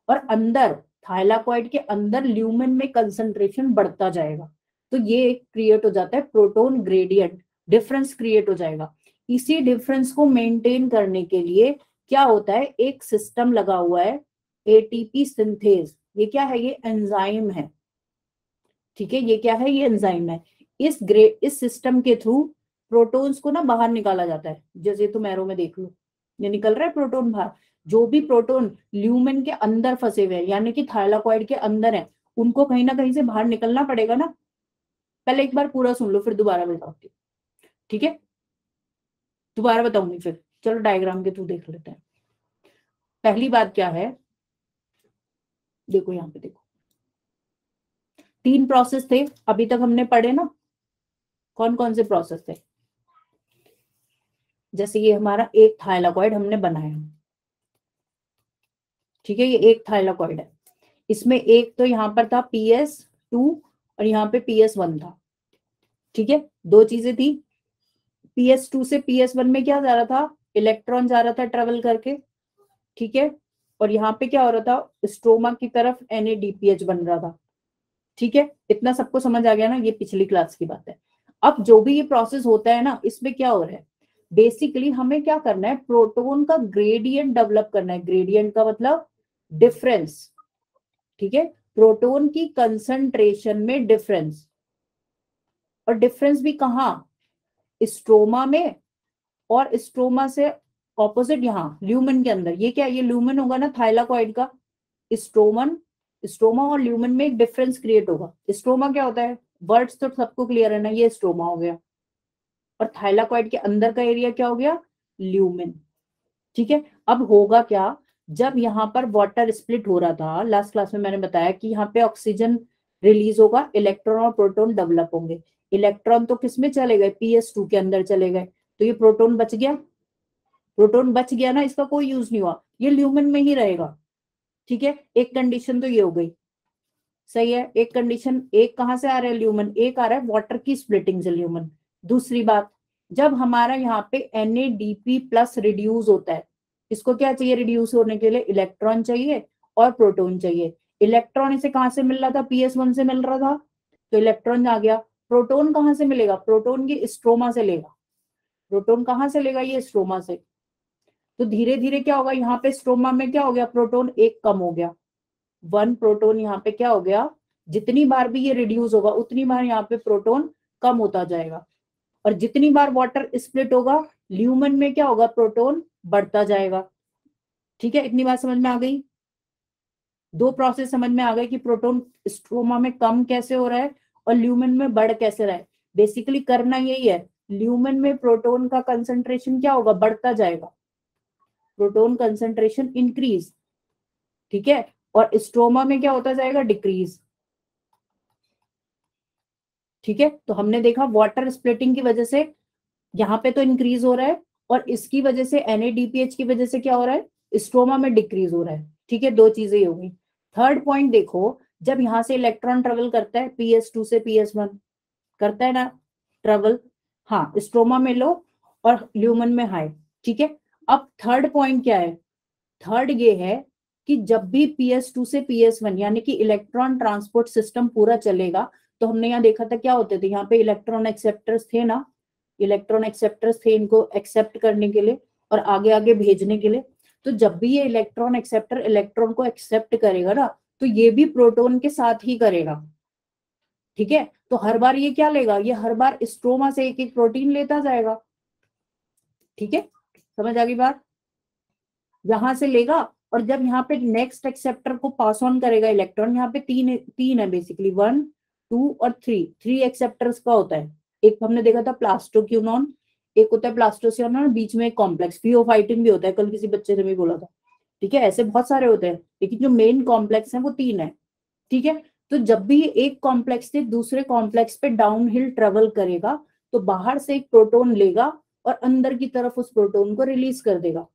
[SPEAKER 1] और अंदर थाइलाकॉइड के अंदर ल्यूमेन में कंसंट्रेशन बढ़ता जाएगा। तो ये क्रिएट हो जाता है प्रोटॉन ग्रेडियंट, डिफरेंस क्रिएट हो जाएगा। इसी डिफरेंस को मेंटेन करने के लिए क्या होता है, एक सिस्टम लगा हुआ है, ATP सिंथेज। ये क्या है, ये एंजाइम है। ठीक है, ये क्या है, ये एंजाइम है। इस सिस्टम के थ्रू प्रोटॉन्स को ना बाहर निकाला जाता है। जैसे तुम एरो में देख लो, ये निकल रहा है प्रोटॉन बाहर। जो भी प्रोटॉन ल्यूमेन के अंदर फंसे हुए हैं, यानी कि थाइलाकॉइड के अंदर है, उनको कहीं ना कहीं से बाहर निकलना पड़ेगा ना। पहले एक बार पूरा सुन लो, फिर दोबारा बताऊंगी। ठीक है, दोबारा बताऊंगी फिर, चलो डायग्राम के थ्रू देख लेते हैं। पहली बात क्या है, देखो यहाँ पे देखो, 3 प्रोसेस थे अभी तक हमने पढ़े ना। कौन कौन से प्रोसेस थे, जैसे ये हमारा एक थाइलाकॉइड हमने बनाया, ठीक है, ये एक थाइलाकॉइड है। इसमें एक तो यहाँ पर था PS2 और यहाँ पे PS1 था। ठीक है, 2 चीजें थी। PS2 से PS1 में क्या जा रहा था, इलेक्ट्रॉन जा रहा था ट्रेवल करके। ठीक है, और यहाँ पे क्या हो रहा था, स्ट्रोमा की तरफ NADPH बन रहा था। ठीक है, इतना सबको समझ आ गया ना, ये पिछली क्लास की बात है। अब जो भी ये प्रोसेस होता है ना, इसमें क्या हो रहा है, बेसिकली हमें क्या करना है, प्रोटॉन का ग्रेडियंट डेवलप करना है। ग्रेडियंट का मतलब डिफरेंस। ठीक है, प्रोटॉन की कंसंट्रेशन में डिफरेंस, और डिफरेंस भी कहाँ, स्ट्रोमा में, और स्ट्रोमा से ऑपोजिट यहाँ ल्यूमेन के अंदर। ये क्या, ये ल्यूमेन होगा ना थाइलाकॉइड का, स्ट्रोमन, स्ट्रोमा और ल्यूमेन में एक डिफरेंस क्रिएट होगा। स्ट्रोमा क्या होता है, वर्ड्स तो सबको क्लियर है ना, ये स्ट्रोमा हो गया, और थाइलाकॉइड के अंदर का एरिया क्या हो गया, ल्यूमेन। ठीक है, अब होगा क्या, जब यहाँ पर वाटर स्प्लिट हो रहा था लास्ट क्लास में मैंने बताया कि यहाँ पे ऑक्सीजन रिलीज होगा, इलेक्ट्रॉन और प्रोटॉन डेवलप होंगे। इलेक्ट्रॉन तो किस में चले गए, PS2 के अंदर चले गए, तो ये प्रोटॉन बच गया। प्रोटॉन बच गया ना, इसका कोई यूज नहीं हुआ, ये ल्यूमेन में ही रहेगा। ठीक है, एक कंडीशन तो ये हो गई, सही है। एक कंडीशन, एक कहां से आ रहा है ल्यूमेन, एक आ रहा है वाटर की स्प्लिटिंग से ल्यूमेन। दूसरी बात, जब हमारा यहाँ पे NADP प्लस रिड्यूस होता है, इसको क्या चाहिए रिड्यूस होने के लिए, इलेक्ट्रॉन चाहिए, और प्रोटॉन चाहिए। इलेक्ट्रॉन इसे कहां से मिल रहा था, PS1 से मिल रहा था, तो इलेक्ट्रॉन आ गया। प्रोटॉन कहां से मिलेगा, प्रोटॉन की स्ट्रोमा से लेगा। प्रोटॉन कहां से लेगा, ये स्ट्रोमा से। तो धीरे धीरे क्या होगा, यहाँ पे स्ट्रोमा में क्या हो गया, प्रोटॉन एक कम हो गया। 1 प्रोटॉन यहाँ पे क्या हो गया, जितनी बार भी ये रिड्यूस होगा उतनी बार यहाँ पे प्रोटॉन कम होता जाएगा। और जितनी बार वाटर स्प्लिट होगा, ल्यूमेन में क्या होगा, प्रोटॉन बढ़ता जाएगा। ठीक है, इतनी बात समझ में आ गई। दो प्रोसेस समझ में आ गए कि प्रोटॉन स्ट्रोमा में कम कैसे हो रहा है और ल्यूमेन में बढ़ कैसे रहा है। बेसिकली करना यही है, ल्यूमेन में प्रोटॉन का कंसंट्रेशन क्या होगा, बढ़ता जाएगा, प्रोटॉन कंसंट्रेशन इंक्रीज। ठीक है, और स्ट्रोमा में क्या होता जाएगा, डिक्रीज। ठीक है, तो हमने देखा वाटर स्प्लिटिंग की वजह से यहाँ पे तो इंक्रीज हो रहा है, और इसकी वजह से NADPH की वजह से क्या हो रहा है, स्ट्रोमा में डिक्रीज हो रहा है। ठीक है, दो चीजें होगी। थर्ड पॉइंट देखो, जब यहां से इलेक्ट्रॉन ट्रेवल करता है PS2 से PS1, करता है ना ट्रेवल, हाँ, स्ट्रोमा में लो और ल्यूमेन में हाई। ठीक है, अब थर्ड पॉइंट क्या है, थर्ड ये है कि जब भी PS2 से PS1 यानी कि इलेक्ट्रॉन ट्रांसपोर्ट सिस्टम पूरा चलेगा, तो हमने यहाँ देखा था क्या होते थे, यहाँ पे इलेक्ट्रॉन एक्सेप्टर्स थे ना, इलेक्ट्रॉन एक्सेप्टर्स थे इनको एक्सेप्ट करने के लिए और आगे आगे भेजने के लिए। तो जब भी ये इलेक्ट्रॉन एक्सेप्टर इलेक्ट्रॉन को एक्सेप्ट करेगा ना, तो ये भी प्रोटॉन के साथ ही करेगा। ठीक है, तो हर बार ये क्या लेगा, ये हर बार स्ट्रोमा से एक एक प्रोटीन लेता जाएगा। ठीक है, समझ आ गई बात, यहां से लेगा और जब यहाँ पे नेक्स्ट एक्सेप्टर को पास ऑन करेगा इलेक्ट्रॉन, यहाँ पे तीन तीन है बेसिकली, 1 2 और 3, 3 एक्सेप्टर्स का होता है। एक हमने देखा था प्लास्टोक्यूनॉन, एक होता है प्लास्टोसियानॉन, बीच में एक कॉम्प्लेक्स फियोफाइटिन भी होता है, कल किसी बच्चे ने भी बोला था। ठीक है, ऐसे बहुत सारे होते हैं, लेकिन जो मेन कॉम्प्लेक्स है वो 3 है। ठीक है, तो जब भी एक कॉम्प्लेक्स से दूसरे कॉम्प्लेक्स पे डाउन हिल ट्रेवल करेगा, तो बाहर से एक प्रोटोन लेगा और अंदर की तरफ उस प्रोटोन को रिलीज कर देगा।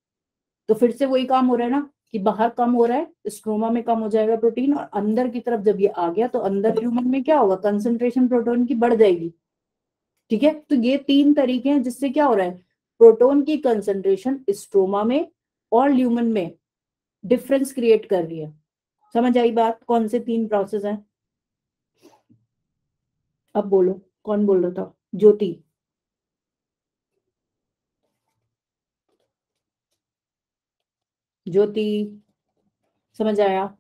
[SPEAKER 1] तो फिर से वही काम हो रहा है ना, कि बाहर कम हो रहा है, स्ट्रोमा में कम हो जाएगा प्रोटीन, और अंदर की तरफ जब ये आ गया तो अंदर ह्यूमन में क्या होगा, कंसंट्रेशन प्रोटोन की बढ़ जाएगी। ठीक है, तो ये 3 तरीके हैं जिससे क्या हो रहा है, प्रोटोन की कंसंट्रेशन स्ट्रोमा में और ल्यूमेन में डिफरेंस क्रिएट कर रही है। समझ आई बात, कौन से 3 प्रोसेस हैं। अब बोलो, कौन बोल रहा था, ज्योति। ज्योति, समझ आया।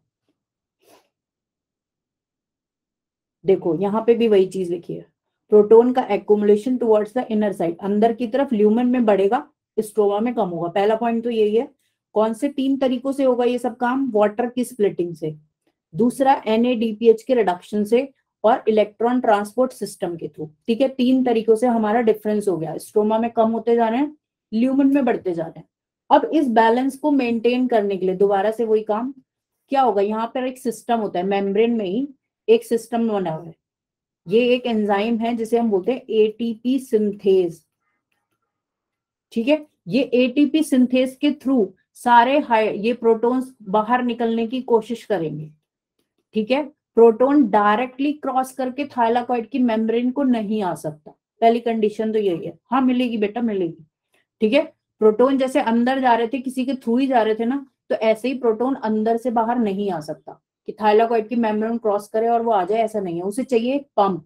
[SPEAKER 1] देखो यहाँ पे भी वही चीज लिखी है, प्रोटोन का accumulation towards the inner side, अंदर की तरफ ल्यूमेन में बढ़ेगा, स्ट्रोमा में कम होगा। पहला पॉइंट तो यही है। कौन से 3 तरीकों से होगा ये सब काम, वाटर की स्प्लिटिंग से, दूसरा NADPH के रिडक्शन से, और इलेक्ट्रॉन ट्रांसपोर्ट सिस्टम के थ्रू। ठीक है, 3 तरीकों से हमारा डिफरेंस हो गया, स्ट्रोमा में कम होते जा रहे हैं, ल्यूमेन में बढ़ते जा रहे हैं। अब इस बैलेंस को मेंटेन करने के लिए दोबारा से वही काम, क्या होगा, यहाँ पर एक सिस्टम होता है, मेम्ब्रेन में ही एक सिस्टम बना हुआ है। ये एक एंजाइम है जिसे हम बोलते हैं ATP सिंथेज। ठीक है, ये ATP सिंथेज के थ्रू सारे ये प्रोटॉन्स बाहर निकलने की कोशिश करेंगे। ठीक है, प्रोटॉन डायरेक्टली क्रॉस करके थाइलाकॉइड की मेम्ब्रेन को नहीं आ सकता, पहली कंडीशन तो यही है। हाँ मिलेगी बेटा, मिलेगी। ठीक है, प्रोटॉन जैसे अंदर जा रहे थे, किसी के थ्रू ही जा रहे थे ना, तो ऐसे ही प्रोटॉन अंदर से बाहर नहीं आ सकता कि थाइलाकॉइड की मेम्ब्रेन क्रॉस करे और वो आ जाए, ऐसा नहीं है। उसे चाहिए एक पंप।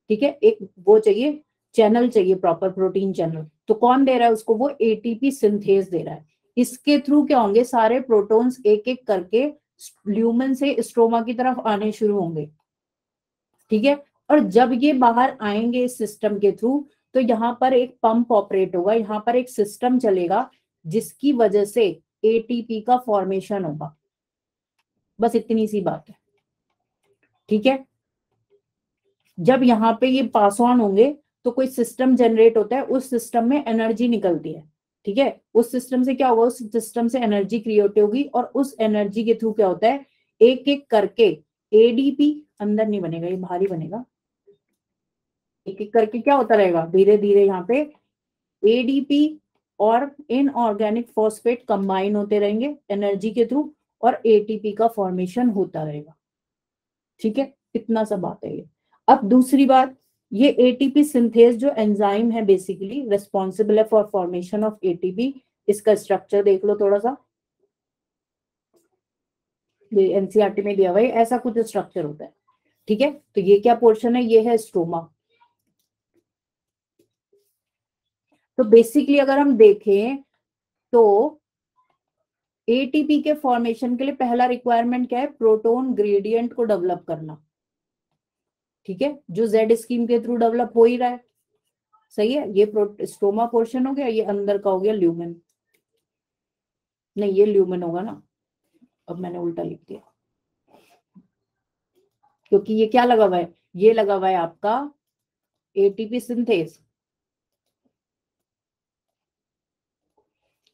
[SPEAKER 1] ठीक है, एक वो चाहिए, चैनल चाहिए, प्रॉपर प्रोटीन चैनल। तो कौन दे रहा है उसको, वो ATP सिंथेज दे रहा है। इसके थ्रू क्या होंगे, सारे प्रोटॉन्स एक एक करके ल्यूमेन से स्ट्रोमा की तरफ आने शुरू होंगे। ठीक है, और जब ये बाहर आएंगे इस सिस्टम के थ्रू, तो यहाँ पर एक पंप ऑपरेट होगा, यहाँ पर एक सिस्टम चलेगा जिसकी वजह से ATP का फॉर्मेशन होगा। बस इतनी सी बात है। ठीक है, जब यहाँ पे ये पास ऑन होंगे तो कोई सिस्टम जनरेट होता है, उस सिस्टम में एनर्जी निकलती है। ठीक है, उस सिस्टम से क्या होगा, उस सिस्टम से एनर्जी क्रिएट होगी, और उस एनर्जी के थ्रू क्या होता है, एक एक करके ADP, अंदर नहीं बनेगा, ये बाहर ही बनेगा, एक एक करके क्या होता रहेगा, धीरे धीरे यहाँ पे ADP और इनऑर्गेनिक फॉस्फेट कंबाइन होते रहेंगे एनर्जी के थ्रू, और ATP का फॉर्मेशन होता रहेगा। ठीक है, इतना सा बात है ये। अब दूसरी बात, ये ATP सिंथेज जो एंजाइम है बेसिकली रिस्पॉन्सिबल है फॉर फॉर्मेशन ऑफ ATP, इसका स्ट्रक्चर देख लो थोड़ा सा। एनसीईआरटी में दिया हुआ है, ऐसा कुछ स्ट्रक्चर होता है। ठीक है, तो ये क्या पोर्शन है, ये है स्ट्रोमा। तो बेसिकली अगर हम देखें तो एटीपी के फॉर्मेशन के लिए पहला रिक्वायरमेंट क्या है, प्रोटॉन ग्रेडियंट को डेवलप करना। ठीक है, जो जेड स्कीम के थ्रू डेवलप हो ही रहा है। सही है, ये स्ट्रोमा पोर्शन हो गया, ये अंदर का हो गया ल्यूमेन। नहीं, ये ल्यूमेन होगा ना, अब मैंने उल्टा लिख दिया, क्योंकि ये क्या लगा हुआ है, ये लगा हुआ है आपका एटीपी सिंथेस।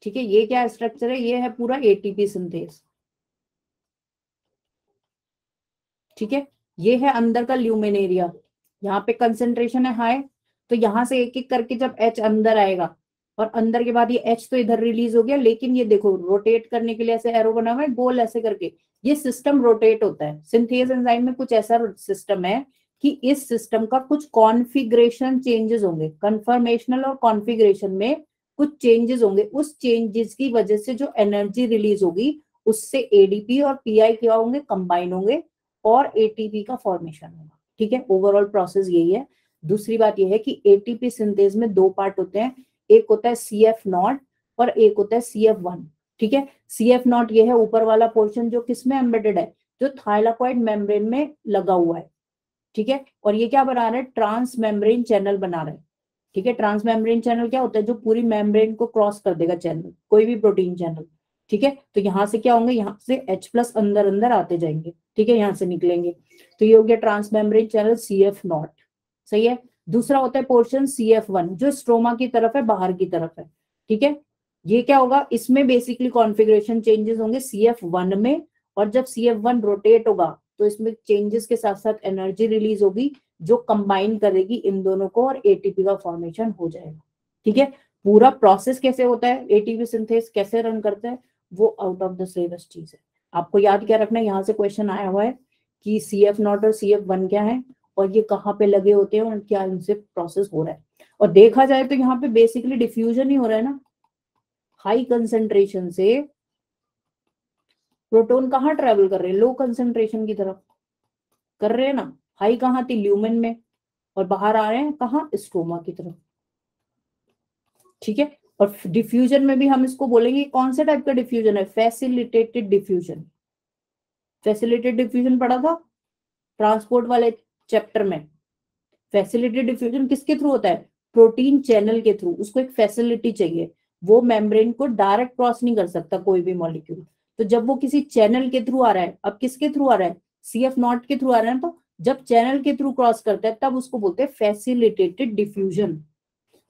[SPEAKER 1] ठीक है, ये क्या स्ट्रक्चर है, ये है पूरा एटीपी सिंथेस। ठीक है, ये है अंदर का ल्यूमेन एरिया, यहाँ पे कंसेंट्रेशन है हाई, तो यहां से एक एक करके जब एच अंदर आएगा, और अंदर के बाद ये एच तो इधर रिलीज हो गया, लेकिन ये देखो रोटेट करने के लिए ऐसे एरो बना हुआ है गोल ऐसे करके, ये सिस्टम रोटेट होता है। सिंथेस एंजाइम में कुछ ऐसा सिस्टम है कि इस सिस्टम का कुछ कॉन्फ़िगरेशन चेंजेस होंगे, कन्फर्मेशनल और कॉन्फ़िगरेशन में कुछ चेंजेस होंगे, उस चेंजेस की वजह से जो एनर्जी रिलीज होगी उससे एडीपी और पीआई क्या होंगे, कंबाइन होंगे और एटीपी का फॉर्मेशन होगा। ठीक है, ओवरऑल प्रोसेस यही है। दूसरी बात यह है कि एटीपी सिंथेस में दो पार्ट होते हैं, एक होता है CF0 और एक होता है CF1। ठीक है, CF0 ये है ऊपर वाला पोर्शन जो किसमें एम्बेडेड है, जो थाइलाकोइड मेम्ब्रेन में लगा हुआ है। ठीक है, और ये क्या बना रहा है, ट्रांस मेम्ब्रेन चैनल बना रहा है। ठीक है, ट्रांस मेम्ब्रेन चैनल क्या होता है, जो पूरी मेम्ब्रेन को क्रॉस कर देगा चैनल, कोई भी प्रोटीन चैनल। ठीक है, तो यहाँ से क्या होंगे, यहाँ से H+ अंदर अंदर आते जाएंगे। ठीक है, यहाँ से निकलेंगे, तो ये हो गया ट्रांस मेम्ब्रेन चैनल CF0। सही है, दूसरा होता है पोर्शन CF1 जो स्ट्रोमा की तरफ है, बाहर की तरफ है। ठीक है, ये क्या होगा, इसमें बेसिकली कॉन्फ़िगरेशन चेंजेस होंगे CF1 में, और जब CF1 रोटेट होगा तो इसमें चेंजेस के साथ साथ एनर्जी रिलीज होगी जो कंबाइन करेगी इन दोनों को और एटीपी का फॉर्मेशन हो जाएगा। ठीक है, पूरा प्रोसेस कैसे होता है, एटीपी सिंथेस कैसे रन करता है, वो आउट ऑफ द सिलेबस चीज है। आपको याद क्या रखना है, यहाँ से क्वेश्चन आया हुआ है कि CF0 और CF1 क्या है और ये कहाँ पे लगे होते हैं और क्या इनसे प्रोसेस हो रहा है। और देखा जाए तो यहाँ पे बेसिकली डिफ्यूजन ही हो रहा है ना, हाई कंसेंट्रेशन से प्रोटॉन कहाँ ट्रेवल कर रहे हैं, लो कंसेंट्रेशन की तरफ कर रहे हैं ना। हाई कहाँ थी, ल्यूमेन में, और बाहर आ रहे हैं कहाँ, स्ट्रोमा की तरफ। ठीक है, और डिफ्यूजन में भी हम इसको बोलेंगे कौन से टाइप का डिफ्यूजन है, फैसिलिटेटेड डिफ्यूजन। फैसिलिटेटेड डिफ्यूजन पढ़ा था ट्रांसपोर्ट वाले चैप्टर में। फैसिलिटेटेड डिफ्यूजन किसके थ्रू होता है, प्रोटीन चैनल के थ्रू, उसको एक फैसिलिटी चाहिए, वो मेम्ब्रेन को डायरेक्ट क्रॉस नहीं कर सकता कोई भी मॉलिक्यूल, तो जब वो किसी चैनल के थ्रू आ रहा है, अब किसके थ्रू आ रहा है, CF0 के थ्रू आ रहा है, तो जब चैनल के थ्रू क्रॉस करता है तब उसको बोलते हैं फैसिलिटेटेड डिफ्यूजन।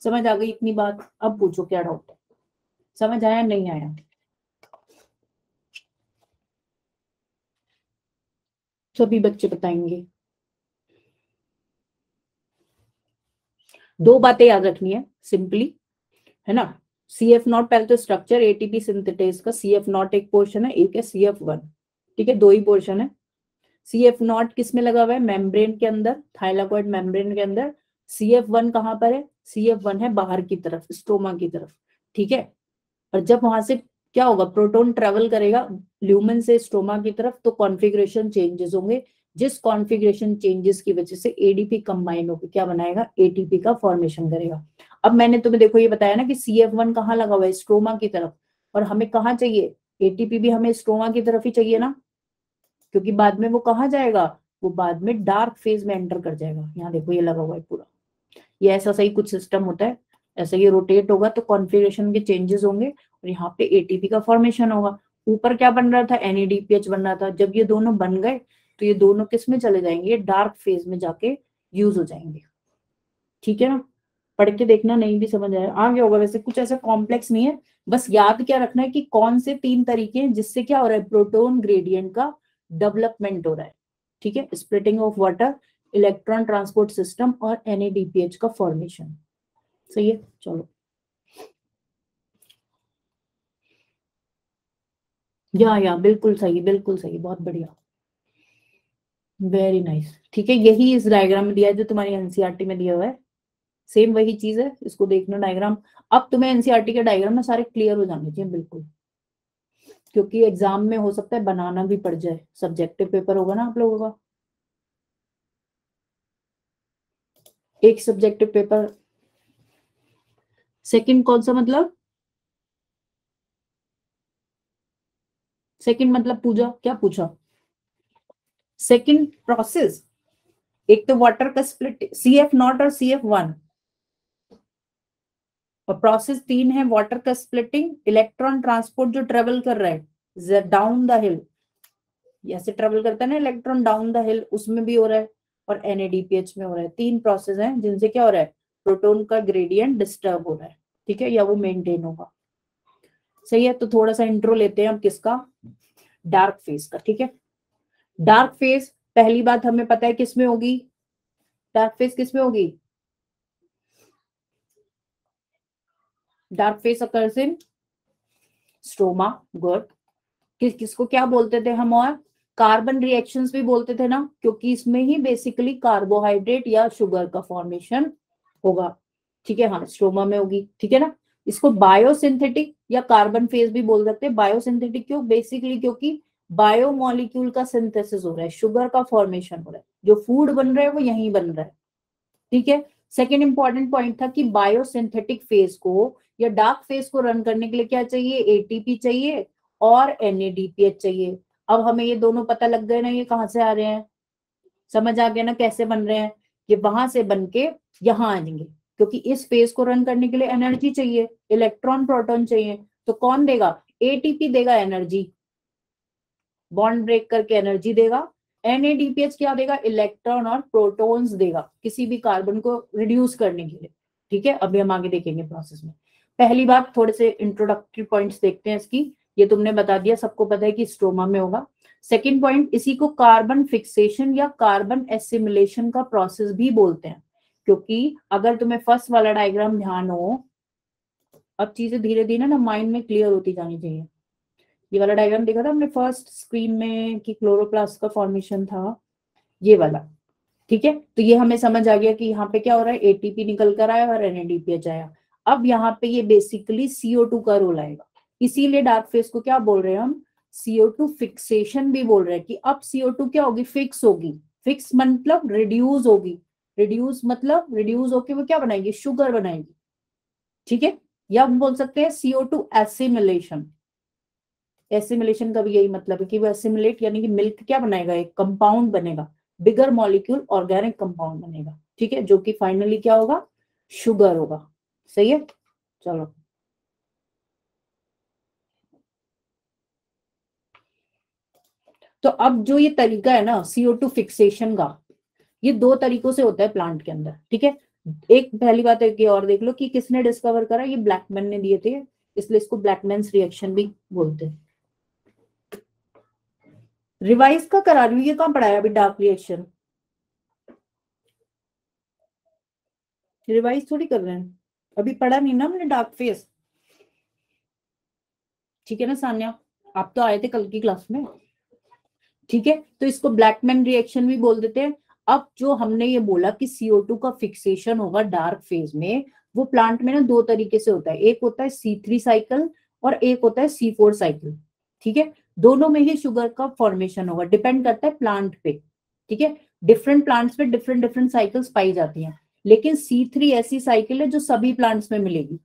[SPEAKER 1] समझ आ गई इतनी बात, अब पूछो क्या डाउट है, समझ आया नहीं आया, सभी बच्चे बताएंगे। दो बातें याद रखनी है सिंपली, है ना। CF0 पहले तो स्ट्रक्चर एटीपी सिंथेटेज का, CF0 एक पोर्शन है, एक है CF1। ठीक है, दो ही पोर्शन है। CF0 किस में लगा हुआ है, मेम्ब्रेन के अंदर, थाइलाकोइड मेम्ब्रेन के अंदर। CF1 कहां पर है, CF1 है बाहर की तरफ, स्ट्रोमा की तरफ। ठीक है, और जब वहां से क्या होगा, प्रोटॉन ट्रेवल करेगा ल्यूमेन से स्ट्रोमा की तरफ, तो कॉन्फ़िगरेशन चेंजेस होंगे, जिस कॉन्फ़िगरेशन चेंजेस की वजह से एडीपी कंबाइन होकर क्या बनाएगा, एटीपी का फॉर्मेशन करेगा। अब मैंने तुम्हें देखो ये बताया ना कि CF1 कहाँ लगा हुआ है, स्ट्रोमा की तरफ, और हमें कहाँ चाहिए, एटीपी भी हमें स्ट्रोमा की तरफ ही चाहिए ना, क्योंकि बाद में वो कहाँ जाएगा, वो बाद में डार्क फेज में एंटर कर जाएगा। यहाँ देखो ये लगा हुआ है पूरा, ये ऐसा सही कुछ सिस्टम होता है, ऐसे ये रोटेट होगा तो कॉन्फ़िगरेशन के चेंजेस होंगे और यहाँ पे एटीपी का फॉर्मेशन होगा। ऊपर क्या बन रहा था, NADPH बन रहा था, जब ये दोनों बन गए तो ये दोनों किस में चले जाएंगे, डार्क फेज में जाके यूज हो जाएंगे। ठीक है ना, पढ़ के देखना, नहीं भी समझ आया आ गया होगा, वैसे कुछ ऐसा कॉम्प्लेक्स नहीं है, बस याद क्या रखना है कि कौन से 3 तरीके हैं जिससे क्या हो रहा है, प्रोटॉन ग्रेडियंट का डेवलपमेंट हो रहा है। ठीक है, splitting of water, electron transport system और NADPH का फॉर्मेशन। सही है, चलो या बिल्कुल सही, बिल्कुल सही, बहुत बढ़िया, वेरी नाइस। ठीक है, यही इस डायग्राम में दिया है जो तुम्हारी एनसीईआरटी में दिया हुआ है, सेम वही चीज है, इसको देखना डायग्राम। अब तुम्हें एनसीईआरटी के डायग्राम में सारे क्लियर हो जाने चाहिए बिल्कुल। क्योंकि एग्जाम में हो सकता है बनाना भी पड़ जाए, सब्जेक्टिव पेपर होगा ना आप लोगों का, एक सब्जेक्टिव पेपर। सेकंड कौन सा मतलब, सेकंड मतलब पूजा, क्या पूछा? सेकंड प्रोसेस, एक तो वाटर का स्प्लिट CF0 और CF1, और प्रोसेस 3 है वाटर का स्प्लिटिंग, इलेक्ट्रॉन ट्रांसपोर्ट जो ट्रेवल कर रहा है डाउन द हिल, ऐसे ट्रेवल करता है ना इलेक्ट्रॉन डाउन द हिल, उसमें भी हो रहा है, और NADPH में हो रहा है। 3 प्रोसेस हैं जिनसे क्या हो रहा है, प्रोटॉन का ग्रेडियंट डिस्टर्ब हो रहा है, ठीक है, या वो मेंटेन होगा। सही है, तो थोड़ा सा इंट्रो लेते हैं अब किसका, डार्क फेज का, ठीक है। डार्क फेज पहली बात हमें पता है किसमें होगी, डार्क फेज किसमें होगी, dark phase occurs in stroma, good. किसको क्या बोलते थे हम, और कार्बन रिएक्शंस भी बोलते थे ना, क्योंकि इसमें ही बेसिकली कार्बोहाइड्रेट या शुगर का फॉर्मेशन होगा, ठीक है, हाँ स्ट्रोमा में होगी, ठीक है ना। इसको बायोसिंथेटिक या कार्बन फेज भी बोल सकते हैं। बायोसिंथेटिक क्यों, बेसिकली क्योंकि बायोमोलिक्यूल का सिंथेसिस हो रहा है, शुगर का फॉर्मेशन हो रहा है, जो फूड बन रहा है वो यहीं बन रहा है, ठीक है। सेकेंड इंपॉर्टेंट पॉइंट था कि बायोसिंथेटिक फेज को या डार्क फेज को रन करने के लिए क्या चाहिए, ATP चाहिए और NADPH चाहिए। अब हमें ये दोनों पता लग गए ना, ये कहाँ से आ रहे हैं, समझ आ गया ना कैसे बन रहे हैं, ये वहां से बन के यहाँ आ जाएंगे, क्योंकि इस फेज को रन करने के लिए एनर्जी चाहिए, इलेक्ट्रॉन प्रोटॉन चाहिए, तो कौन देगा, ATP देगा एनर्जी, बॉन्ड ब्रेक करके एनर्जी देगा। NADPH क्या देगा, इलेक्ट्रॉन और प्रोटॉन्स देगा, किसी भी कार्बन को रिड्यूस करने के लिए, ठीक है। अभी हम आगे देखेंगे प्रोसेस में। पहली बात, थोड़े से इंट्रोडक्टरी पॉइंट्स देखते हैं इसकी, ये तुमने बता दिया, सबको पता है कि स्ट्रोमा में होगा। सेकेंड पॉइंट, इसी को कार्बन फिक्सेशन या कार्बन एसिमिलेशन का प्रोसेस भी बोलते हैं, क्योंकि अगर तुम्हें फर्स्ट वाला डायग्राम ध्यान हो, अब चीजें धीरे धीरे ना माइंड में क्लियर होती जानी चाहिए। ये वाला डायग्राम देखा था हमने फर्स्ट स्क्रीन में कि क्लोरोप्लास्ट का फॉर्मेशन था, ये वाला, ठीक है। तो ये हमें समझ आ गया कि यहाँ पे क्या हो रहा है, ATP निकल कर आया और NADPH आया। अब यहाँ पे ये बेसिकली CO2 का रोल आएगा, इसीलिए डार्क फेज को क्या बोल रहे हैं हम, CO2 फिक्सेशन भी बोल रहे हैं, कि अब CO2 क्या होगी, फिक्स होगी, फिक्स मतलब रिड्यूस होगी, रिड्यूस मतलब रिड्यूस होके वो क्या बनाएगी, शुगर बनाएगी, ठीक है। या हम बोल सकते हैं CO2 एसिमिलेशन, एसिमिलेशन का भी यही मतलब है कि वो एसिमिलेट यानी कि मिल्क क्या बनाएगा, एक कंपाउंड बनेगा, बिगर मॉलिक्यूल ऑर्गेनिक कंपाउंड बनेगा, ठीक है, जो कि फाइनली क्या होगा, शुगर होगा। सही है, चलो। तो अब जो ये तरीका है ना CO2 फिक्सेशन का, ये 2 तरीकों से होता है प्लांट के अंदर, ठीक है। एक पहली बात है कि और देख लो कि किसने डिस्कवर करा, ये ब्लैकमैन ने दिए थे, इसलिए इसको ब्लैकमैन्स रिएक्शन भी बोलते हैं। रिवाइज का करा रही हूँ, ये कहाँ पढ़ाया अभी डार्क रिएक्शन, रिवाइज थोड़ी कर रहे हैं, अभी पढ़ा नहीं ना हमने डार्क फेस, ठीक है ना सान्या, आप तो आए थे कल की क्लास में, ठीक है। तो इसको ब्लैकमैन रिएक्शन भी बोल देते हैं। अब जो हमने ये बोला कि CO2 का फिक्सेशन होगा डार्क फेज में, वो प्लांट में ना 2 तरीके से होता है, एक होता है C3 साइकिल और एक होता है C4 साइकिल, ठीक है। दोनों में ही शुगर का फॉर्मेशन होगा, डिपेंड करता है प्लांट पे, ठीक है। डिफरेंट प्लांट्स में डिफरेंट डिफरेंट साइकिल्स पाई जाती हैं, लेकिन C3 ऐसी साइकिल है जो सभी प्लांट्स में मिलेगी।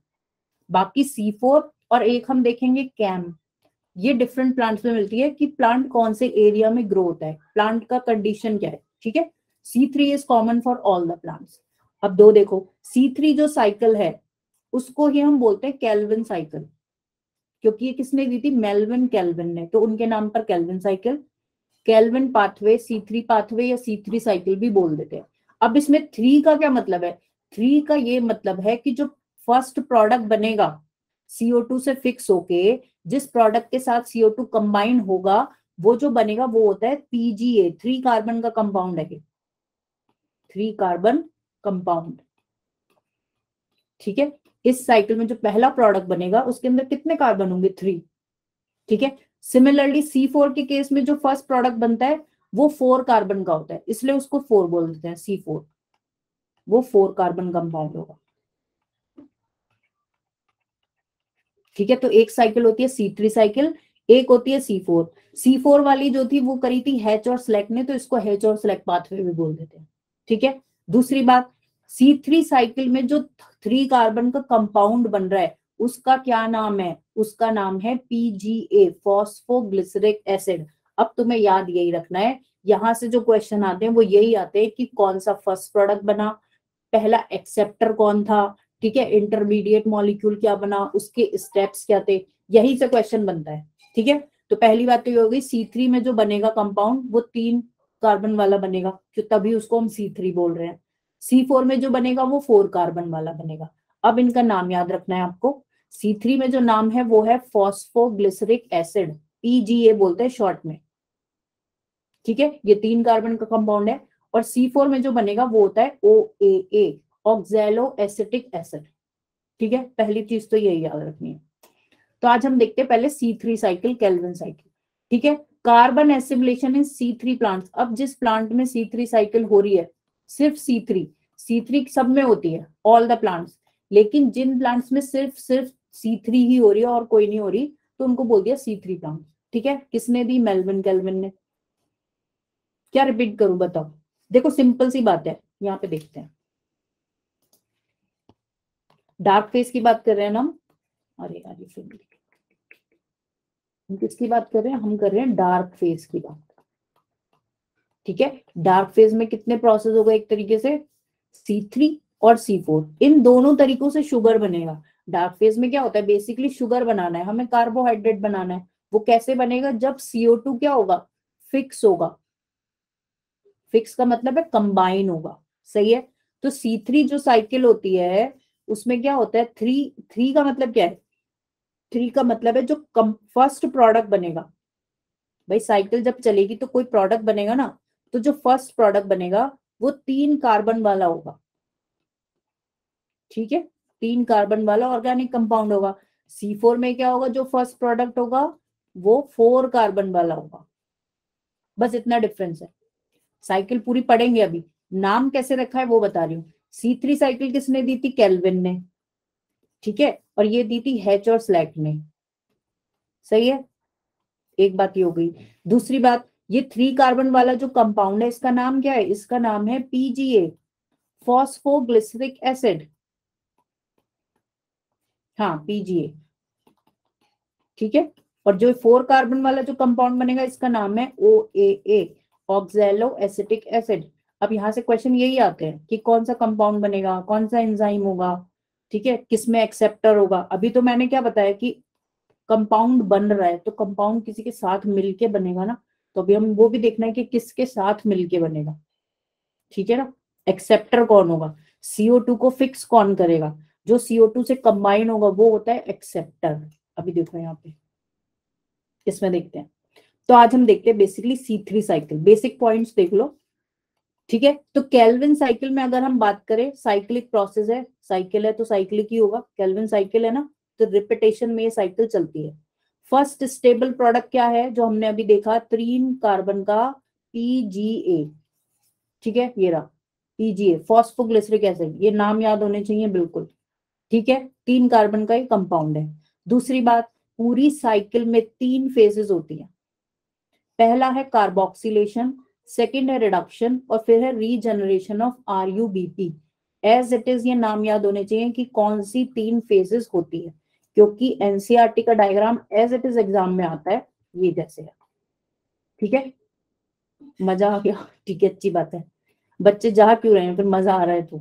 [SPEAKER 1] बाकी C4 और एक हम देखेंगे कैम, ये डिफरेंट प्लांट्स में मिलती है कि प्लांट कौन से एरिया में ग्रो होता है, प्लांट का कंडीशन क्या है, ठीक है। C3 is common for all the plants. अब दो देखो, C3 जो साइकिल है उसको ही हम बोलते हैं केल्विन साइकिल, क्योंकि ये किसने दी थी, मेल्विन केल्विन ने, तो उनके नाम पर Calvin cycle, kelvin pathway, C3 pathway या C3 साइकिल भी बोल देते हैं। अब इसमें 3 का क्या मतलब है, 3 का ये मतलब है कि जो फर्स्ट प्रोडक्ट बनेगा CO2 से फिक्स होके, जिस प्रोडक्ट के साथ CO2 कंबाइन होगा, वो जो बनेगा वो होता है PGA, 3 कार्बन का कंपाउंड है, 3 कार्बन कंपाउंड, ठीक है। इस साइकिल में जो पहला प्रोडक्ट बनेगा उसके अंदर कितने कार्बन होंगे, 3, ठीक है। सिमिलरली C4 के केस में जो फर्स्ट प्रोडक्ट बनता है वो 4 कार्बन का होता है, इसलिए उसको 4 बोल देते हैं, C4, वो 4 कार्बन कंपाउंड होगा, ठीक है। तो एक साइकिल होती है C3 साइकिल, एक होती है C4 वाली जो थी वो करी थी हैच और सेलेक्ट ने, तो इसको हैच और सेलेक्ट पाथवे भी बोल देते हैं, ठीक है। दूसरी बात, C3 साइकिल में जो 3 कार्बन का कंपाउंड बन रहा है उसका क्या नाम है, उसका नाम है PGA, फॉस्फोग्लिसरिक एसिड। अब तुम्हें याद यही रखना है, यहां से जो क्वेश्चन आते हैं वो यही आते हैं कि कौन सा फर्स्ट प्रोडक्ट बना, पहला एक्सेप्टर कौन था, ठीक है, इंटरमीडिएट मॉलिक्यूल क्या बना, उसके स्टेप्स क्या थे, यही से क्वेश्चन बनता है, ठीक है। तो पहली बात तो ये हो गई, C3 में जो बनेगा कंपाउंड वो 3 कार्बन वाला बनेगा, तो तभी उसको हम C3 बोल रहे हैं। C4 में जो बनेगा वो 4 कार्बन वाला बनेगा। अब इनका नाम याद रखना है आपको। C3 में जो नाम है वो है फॉस्फोग्लिसरिक एसिड, PGA बोलते हैं शॉर्ट में, ठीक है। ये 3 कार्बन का कंपाउंड है। और C4 में जो बनेगा वो होता है OAA, ऑक्सैलो एसिटिक एसिड, ठीक है। पहली चीज तो यही याद रखनी है। तो आज हम देखते हैं पहले C3 साइकिल, केल्विन साइकिल, ठीक है। कार्बन एसिमिलेशन इन C3 प्लांट्स। अब जिस प्लांट में C3 साइकिल हो रही है, सिर्फ C3 सब में होती है, ऑल द प्लांट्स, लेकिन जिन प्लांट्स में सिर्फ C3 ही हो रही है और कोई नहीं हो रही, तो उनको बोल दिया C3 प्लांट, ठीक है। किसने दी, मेल्विन केल्विन ने। क्या रिपीट करूं बताओ, देखो सिंपल सी बात है, यहाँ पे देखते हैं। डार्क फेज की बात कर रहे हैं ना हम, अरे यार हम किसकी बात कर रहे हैं, हम कर रहे हैं डार्क फेज की बात, ठीक है। डार्क फेज में कितने प्रोसेस हो गए, एक तरीके से C3 और C4, इन दोनों तरीकों से शुगर बनेगा। डार्क फेज में क्या होता है, बेसिकली शुगर बनाना है हमें, कार्बोहाइड्रेट बनाना है। वो कैसे बनेगा, जब CO2 क्या होगा, फिक्स होगा। फिक्स का मतलब है कंबाइन होगा, सही है। तो C3 जो साइकिल होती है उसमें क्या होता है, थ्री का मतलब क्या है, 3 का मतलब है जो फर्स्ट प्रोडक्ट बनेगा। भाई साइकिल जब चलेगी तो कोई प्रोडक्ट बनेगा ना, तो जो फर्स्ट प्रोडक्ट बनेगा वो 3 कार्बन वाला होगा, ठीक है। 3 कार्बन वाला ऑर्गेनिक कंपाउंड होगा। C4 में क्या होगा, जो फर्स्ट प्रोडक्ट होगा वो 4 कार्बन वाला होगा, बस इतना डिफरेंस है। साइकिल पूरी पढ़ेंगे अभी, नाम कैसे रखा है वो बता रही हूँ। C3 साइकिल किसने दी थी, केल्विन ने, ठीक है। और ये दी थी हैच और स्लैक ने, सही है। एक बात ये हो गई। दूसरी बात, ये 3 कार्बन वाला जो कंपाउंड है इसका नाम क्या है, इसका नाम है PGA, फॉस्फोग्लिसरिक एसिड, हाँ PGA, ठीक है। और जो 4 कार्बन वाला जो कंपाउंड बनेगा इसका नाम है OAA, ऑक्सैलो एसिटिक एसिड। अब यहाँ से क्वेश्चन यही आते हैं कि कौन सा कंपाउंड बनेगा, कौन सा एंजाइम होगा, ठीक है, किसमें एक्सेप्टर होगा। अभी तो मैंने क्या बताया कि कंपाउंड बन रहा है, तो कंपाउंड किसी के साथ मिलके बनेगा ना, तो अभी हम वो भी देखना है कि किसके साथ मिलके बनेगा, ठीक है ना। एक्सेप्टर कौन होगा, CO2 को फिक्स कौन करेगा, जो CO2 से कंबाइन होगा वो होता है एक्सेप्टर। अभी देखो यहाँ पे इसमें देखते हैं। तो आज हम देखते हैं basically C3 cycle, basic points देख लो, ठीक है। तो केल्विन साइकिल में अगर हम बात करें, साइक्लिक प्रोसेस है, साइकिल है तो साइक्लिक ही होगा, केल्विन साइकिल है ना, तो रिपीटेशन में ये साइकिल चलती है। फर्स्ट स्टेबल प्रोडक्ट क्या है जो हमने अभी देखा, 3 कार्बन का PGA, ठीक है, ये रहा PGA, फॉस्फोग्लिसरिक एसिड, ये नाम याद होने चाहिए बिल्कुल, ठीक है। 3 कार्बन का ये कंपाउंड है। दूसरी बात, पूरी साइकिल में 3 फेजेस होती है। पहला है कार्बोक्सिलेशन, सेकंड है रिडक्शन, और फिर है regeneration of RUBP। As it is ये नाम याद होने चाहिए कि कौन सी 3 फेजेस होती है, क्योंकि NCERT का diagram as it is exam में आता है ये जैसे है, ठीक है। मजा आ गया, ठीक है, अच्छी बात है। बच्चे जा क्यों रहे हैं फिर, मजा आ रहा है तो,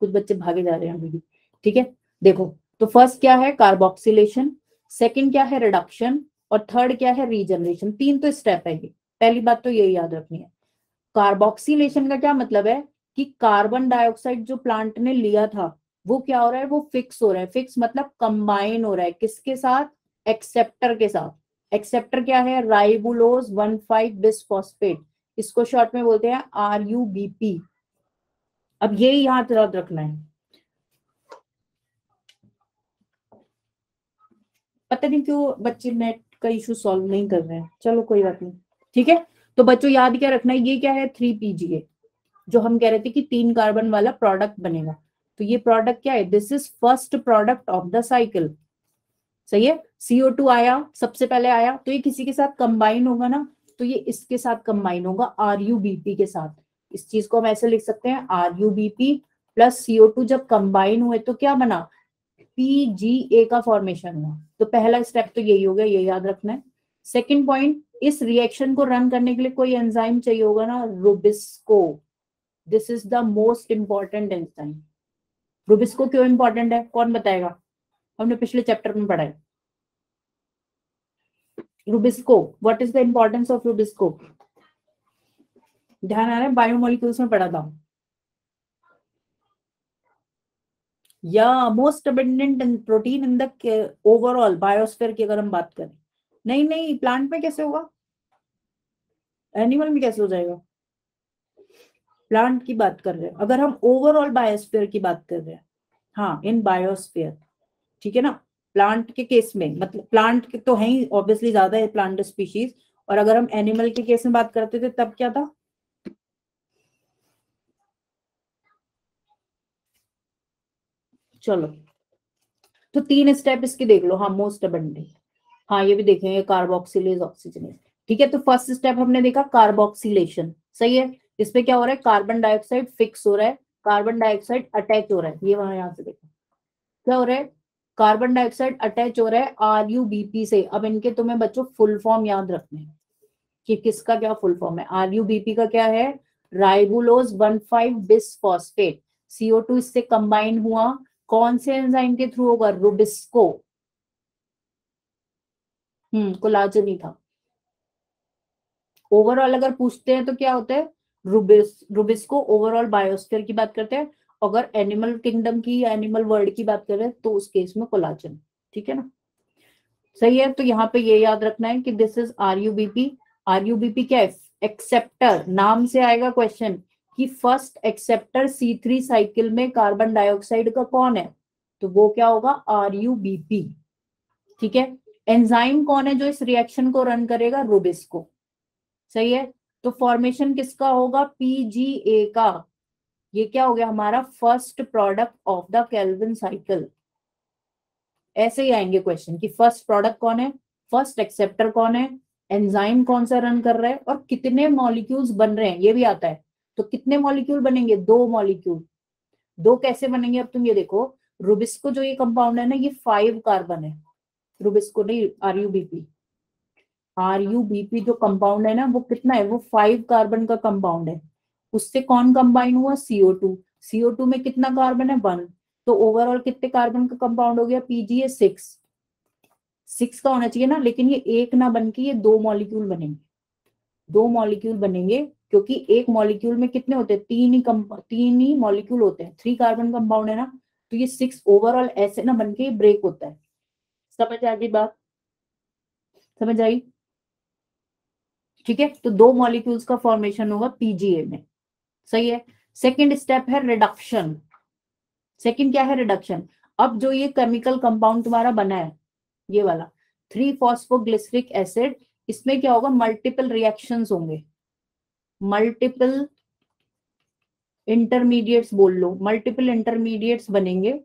[SPEAKER 1] कुछ बच्चे भागे जा रहे हैं अभी भी, ठीक है। देखो, तो फर्स्ट क्या है, कार्बोक्सिलेशन, सेकंड क्या है, रिडक्शन, और थर्ड क्या है, रीजनरेशन। 3 तो स्टेप है ये, पहली बात तो यही याद रखनी है। कार्बोक्सिलेशन का क्या मतलब है कि कार्बन डाइऑक्साइड जो प्लांट ने लिया था वो क्या हो रहा है, वो फिक्स हो रहा है। फिक्स मतलब कंबाइन हो रहा है, किसके साथ, एक्सेप्टर के साथ। एक्सेप्टर क्या है, राइबुलोज 1,5 बिसफॉस्फेट, इसको शॉर्ट में बोलते हैं RUBP। अब ये याद रखना है। पता नहीं क्यों बच्चे नेट का इशू सॉल्व नहीं कर रहे हैं, चलो कोई बात नहीं, ठीक है। तो बच्चों याद क्या रखना है, ये क्या है, 3PGA, जो हम कह रहे थे कि 3 कार्बन वाला प्रोडक्ट बनेगा। तो ये प्रोडक्ट क्या है, this is first product of the cycle. सही है। CO2 आया सबसे पहले आया, तो ये किसी के साथ कंबाइन होगा ना, तो ये इसके साथ कंबाइन होगा RuBp के साथ। इस चीज को हम ऐसे लिख सकते हैं, RuBp प्लस CO2 जब कंबाइन हुए तो क्या बना, PGA का फॉर्मेशन हुआ। तो पहला स्टेप तो यही हो गया, ये याद रखना है। सेकेंड पॉइंट, इस रिएक्शन को रन करने के लिए कोई एंजाइम चाहिए होगा ना, Rubisco. This is the most important enzyme. Rubisco क्यों इंपॉर्टेंट है, कौन बताएगा, हमने पिछले चैप्टर में पढ़ा है। Rubisco, what is the importance of Rubisco, ध्यान आ रहा है, बायोमोलिक्यूल्स में पढ़ा था। या most abundant protein in the overall biosphere की अगर हम बात करें। नहीं नहीं, प्लांट में कैसे होगा, एनिमल में कैसे हो जाएगा, प्लांट की बात कर रहे हैं अगर हम ओवरऑल बायोस्फीयर की बात कर रहे हैं। हाँ, इन बायोस्फीयर, ठीक है ना। प्लांट के केस में मतलब प्लांट के तो है ही ऑब्वियसली, ज्यादा है प्लांट स्पीशीज, और अगर हम एनिमल के केस में बात करते थे तब क्या था, चलो तो 3 स्टेप इसके देख लो। हाँ, मोस्ट अबंडेंट, हाँ ये भी देखेंगे, कार्बोक्सिलेज ऑक्सीजनेज। ठीक है, तो फर्स्ट स्टेप हमने देखा कार्बोक्सिलेशन, सही है। इसमें क्या हो रहा है, कार्बन डाइऑक्साइड फिक्स हो रहा है, कार्बन डाइऑक्साइड अटैच हो रहा है, ये वहां यहां से देखो क्या हो रहा है, कार्बन डाइऑक्साइड अटैच हो रहा है RuBp से। अब इनके तुम्हें बच्चों फुल फॉर्म याद रखने हैं कि किसका क्या फुल फॉर्म है। RuBp का क्या है, राइबुलोज 1,5 बिसफॉस्फेट। CO2 इससे कंबाइन हुआ, कौन से एंजाइम के थ्रू होगा, रुबिस्को। कोलाजन ही था। ओवरऑल अगर पूछते हैं तो क्या होता है, रुबिस्को ओवरऑल बायोस्फीयर की बात करते हैं। अगर एनिमल किंगडम की या एनिमल वर्ल्ड की बात कर रहे हैं तो उस केस में कोलाजन, ठीक है ना। सही है, तो यहाँ पे ये याद रखना है कि दिस इज RuBp। RuBp क्या है, एक्सेप्टर, नाम से आएगा क्वेश्चन कि फर्स्ट एक्सेप्टर C3 साइकिल में कार्बन डाइऑक्साइड का कौन है, तो वो क्या होगा, RuBp। ठीक है, एंजाइम कौन है जो इस रिएक्शन को रन करेगा, रुबिस्को। सही है, तो फॉर्मेशन किसका होगा, PGA का। ये क्या हो गया हमारा, first product of the Calvin cycle. ऐसे ही आएंगे क्वेश्चन कि फर्स्ट प्रोडक्ट कौन है, फर्स्ट एक्सेप्टर कौन है, एंजाइम कौन सा रन कर रहा है, और कितने मॉलिक्यूल्स बन रहे हैं ये भी आता है। तो कितने मॉलिक्यूल बनेंगे, 2 मॉलिक्यूल। 2 कैसे बनेंगे, अब तुम ये देखो, रुबिस्को जो ये कंपाउंड है ना, ये 5 कार्बन है, रुबिस्को नहीं, RuBp। RuBp जो कंपाउंड है ना, वो कितना है, वो 5 कार्बन का कंपाउंड है। उससे कौन कंबाइन हुआ, CO2। CO2 में कितना कार्बन है, 1। तो ओवरऑल कितने कार्बन का कंपाउंड हो गया, PGA 6 का होना चाहिए ना, लेकिन ये एक ना बन के ये 2 मॉलिक्यूल बनेंगे। 2 मॉलिक्यूल बनेंगे, क्योंकि एक मॉलिक्यूल में कितने होते हैं, 3 ही मॉलिक्यूल होते हैं, 3 कार्बन कंपाउंड है ना, तो ये 6 ओवरऑल ऐसे ना बन के ब्रेक होता है। समझ आ गई बात, समझ आई। ठीक है, तो 2 मॉलिक्यूल्स का फॉर्मेशन होगा PGA में। सही है। सेकंड स्टेप है रिडक्शन। सेकंड क्या है, रिडक्शन। अब जो ये केमिकल कंपाउंड तुम्हारा बना है, ये वाला 3-फॉस्फोग्लिसरिक एसिड, इसमें क्या होगा, मल्टीपल रिएक्शंस होंगे, मल्टीपल इंटरमीडिएट्स बोल लो, मल्टीपल इंटरमीडिएट्स बनेंगे,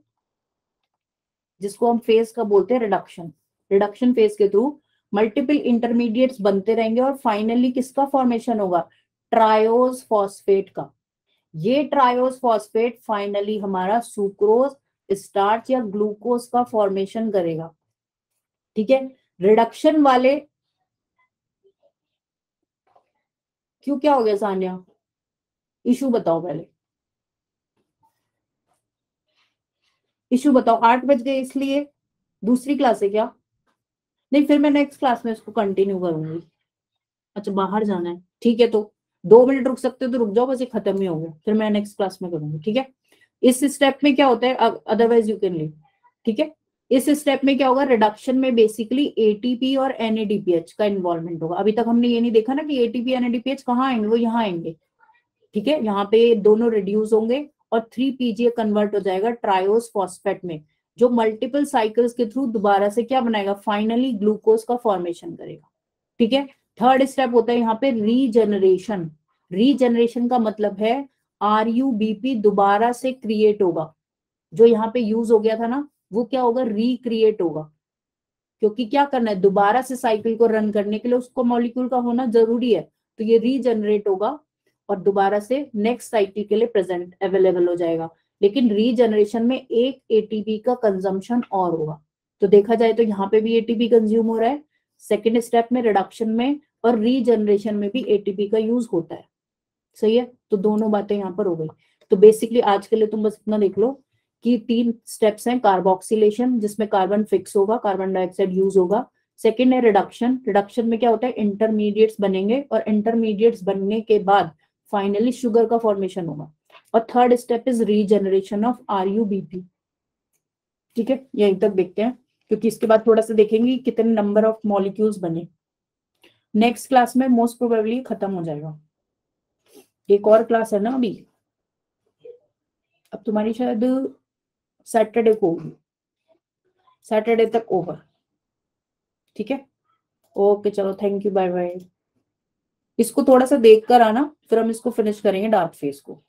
[SPEAKER 1] जिसको हम फेज का बोलते हैं रिडक्शन। रिडक्शन फेज के थ्रू मल्टीपल इंटरमीडिएट्स बनते रहेंगे, और फाइनली किसका फॉर्मेशन होगा, ट्रायोज फॉस्फेट का। ये ट्रायोज फॉस्फेट फाइनली हमारा सुक्रोज, स्टार्च या ग्लूकोज का फॉर्मेशन करेगा। ठीक है, रिडक्शन वाले, क्यों क्या हो गया सान्या, इशू बताओ पहले, इशू बताओ। 8 बज गए इसलिए, दूसरी क्लास है क्या, नहीं फिर मैं नेक्स्ट क्लास में इसको कंटिन्यू करूंगी। अच्छा बाहर जाना है, ठीक है, तो 2 मिनट रुक सकते हो तो रुक जाओ, बस ये खत्म ही हो गया, फिर मैं नेक्स्ट क्लास में करूंगी। ठीक है, इस स्टेप में क्या होता है, अदरवाइज यू कैन लीव। ठीक है, इस स्टेप में क्या होगा, रिडक्शन में बेसिकली ATP और NADPH का इन्वॉल्वमेंट होगा। अभी तक हमने ये नहीं देखा ना कि ATP NADPH कहाँ आएंगे, वो यहाँ आएंगे। ठीक है, यहाँ पे दोनों रिड्यूस होंगे और 3 PGA कन्वर्ट हो जाएगा ट्रायोस फॉस्फेट में, जो मल्टीपल साइकिल्स के थ्रू दोबारा से क्या बनाएगा, फाइनली ग्लूकोज का फॉर्मेशन करेगा। ठीक है, थर्ड स्टेप होता है यहाँ पे रीजनरेशन। रीजनरेशन का मतलब है RuBp दोबारा से क्रिएट होगा, जो यहाँ पे यूज हो गया था ना, वो क्या होगा, रिक्रिएट होगा। क्योंकि क्या करना है, दोबारा से साइकिल को रन करने के लिए उसको मॉलिक्यूल का होना जरूरी है, तो ये रीजनरेट होगा और दोबारा से नेक्स्ट साइकिल के लिए प्रेजेंट अवेलेबल हो जाएगा। लेकिन रीजनरेशन में एक एटीपी का कंजम्पशन और होगा। तो देखा जाए तो यहाँ पे भी एटीपी कंज्यूम हो रहा है, सेकेंड स्टेप में रिडक्शन में और रीजनरेशन में भी एटीपी का यूज होता है। सही है, तो दोनों बातें यहाँ पर हो गई। तो बेसिकली आज के लिए तुम बस इतना देख लो कि 3 स्टेप्स हैं। कार्बोक्सिलेशन जिसमें कार्बन फिक्स होगा, कार्बन डाइऑक्साइड यूज होगा। सेकेंड है रिडक्शन, रिडक्शन में क्या होता है, इंटरमीडिएट्स बनेंगे और इंटरमीडिएट्स बनने के बाद फाइनली शुगर का फॉर्मेशन होगा। और third step is regeneration of RuBP। ठीक है, यहीं तक देखते हैं, क्योंकि इसके बाद थोड़ा सा देखेंगे कितने नंबर ऑफ मॉलिक्यूल्स बने। नेक्स्ट क्लास में मोस्ट प्रोबेबली खत्म हो जाएगा। एक और क्लास है ना अभी, अब तुम्हारी शायद सैटरडे को होगी, सैटरडे तक ओवर। ठीक है, ओके चलो, थैंक यू, बाय बाय। इसको थोड़ा सा देख कर आना, फिर हम इसको फिनिश करेंगे डार्क फेस को।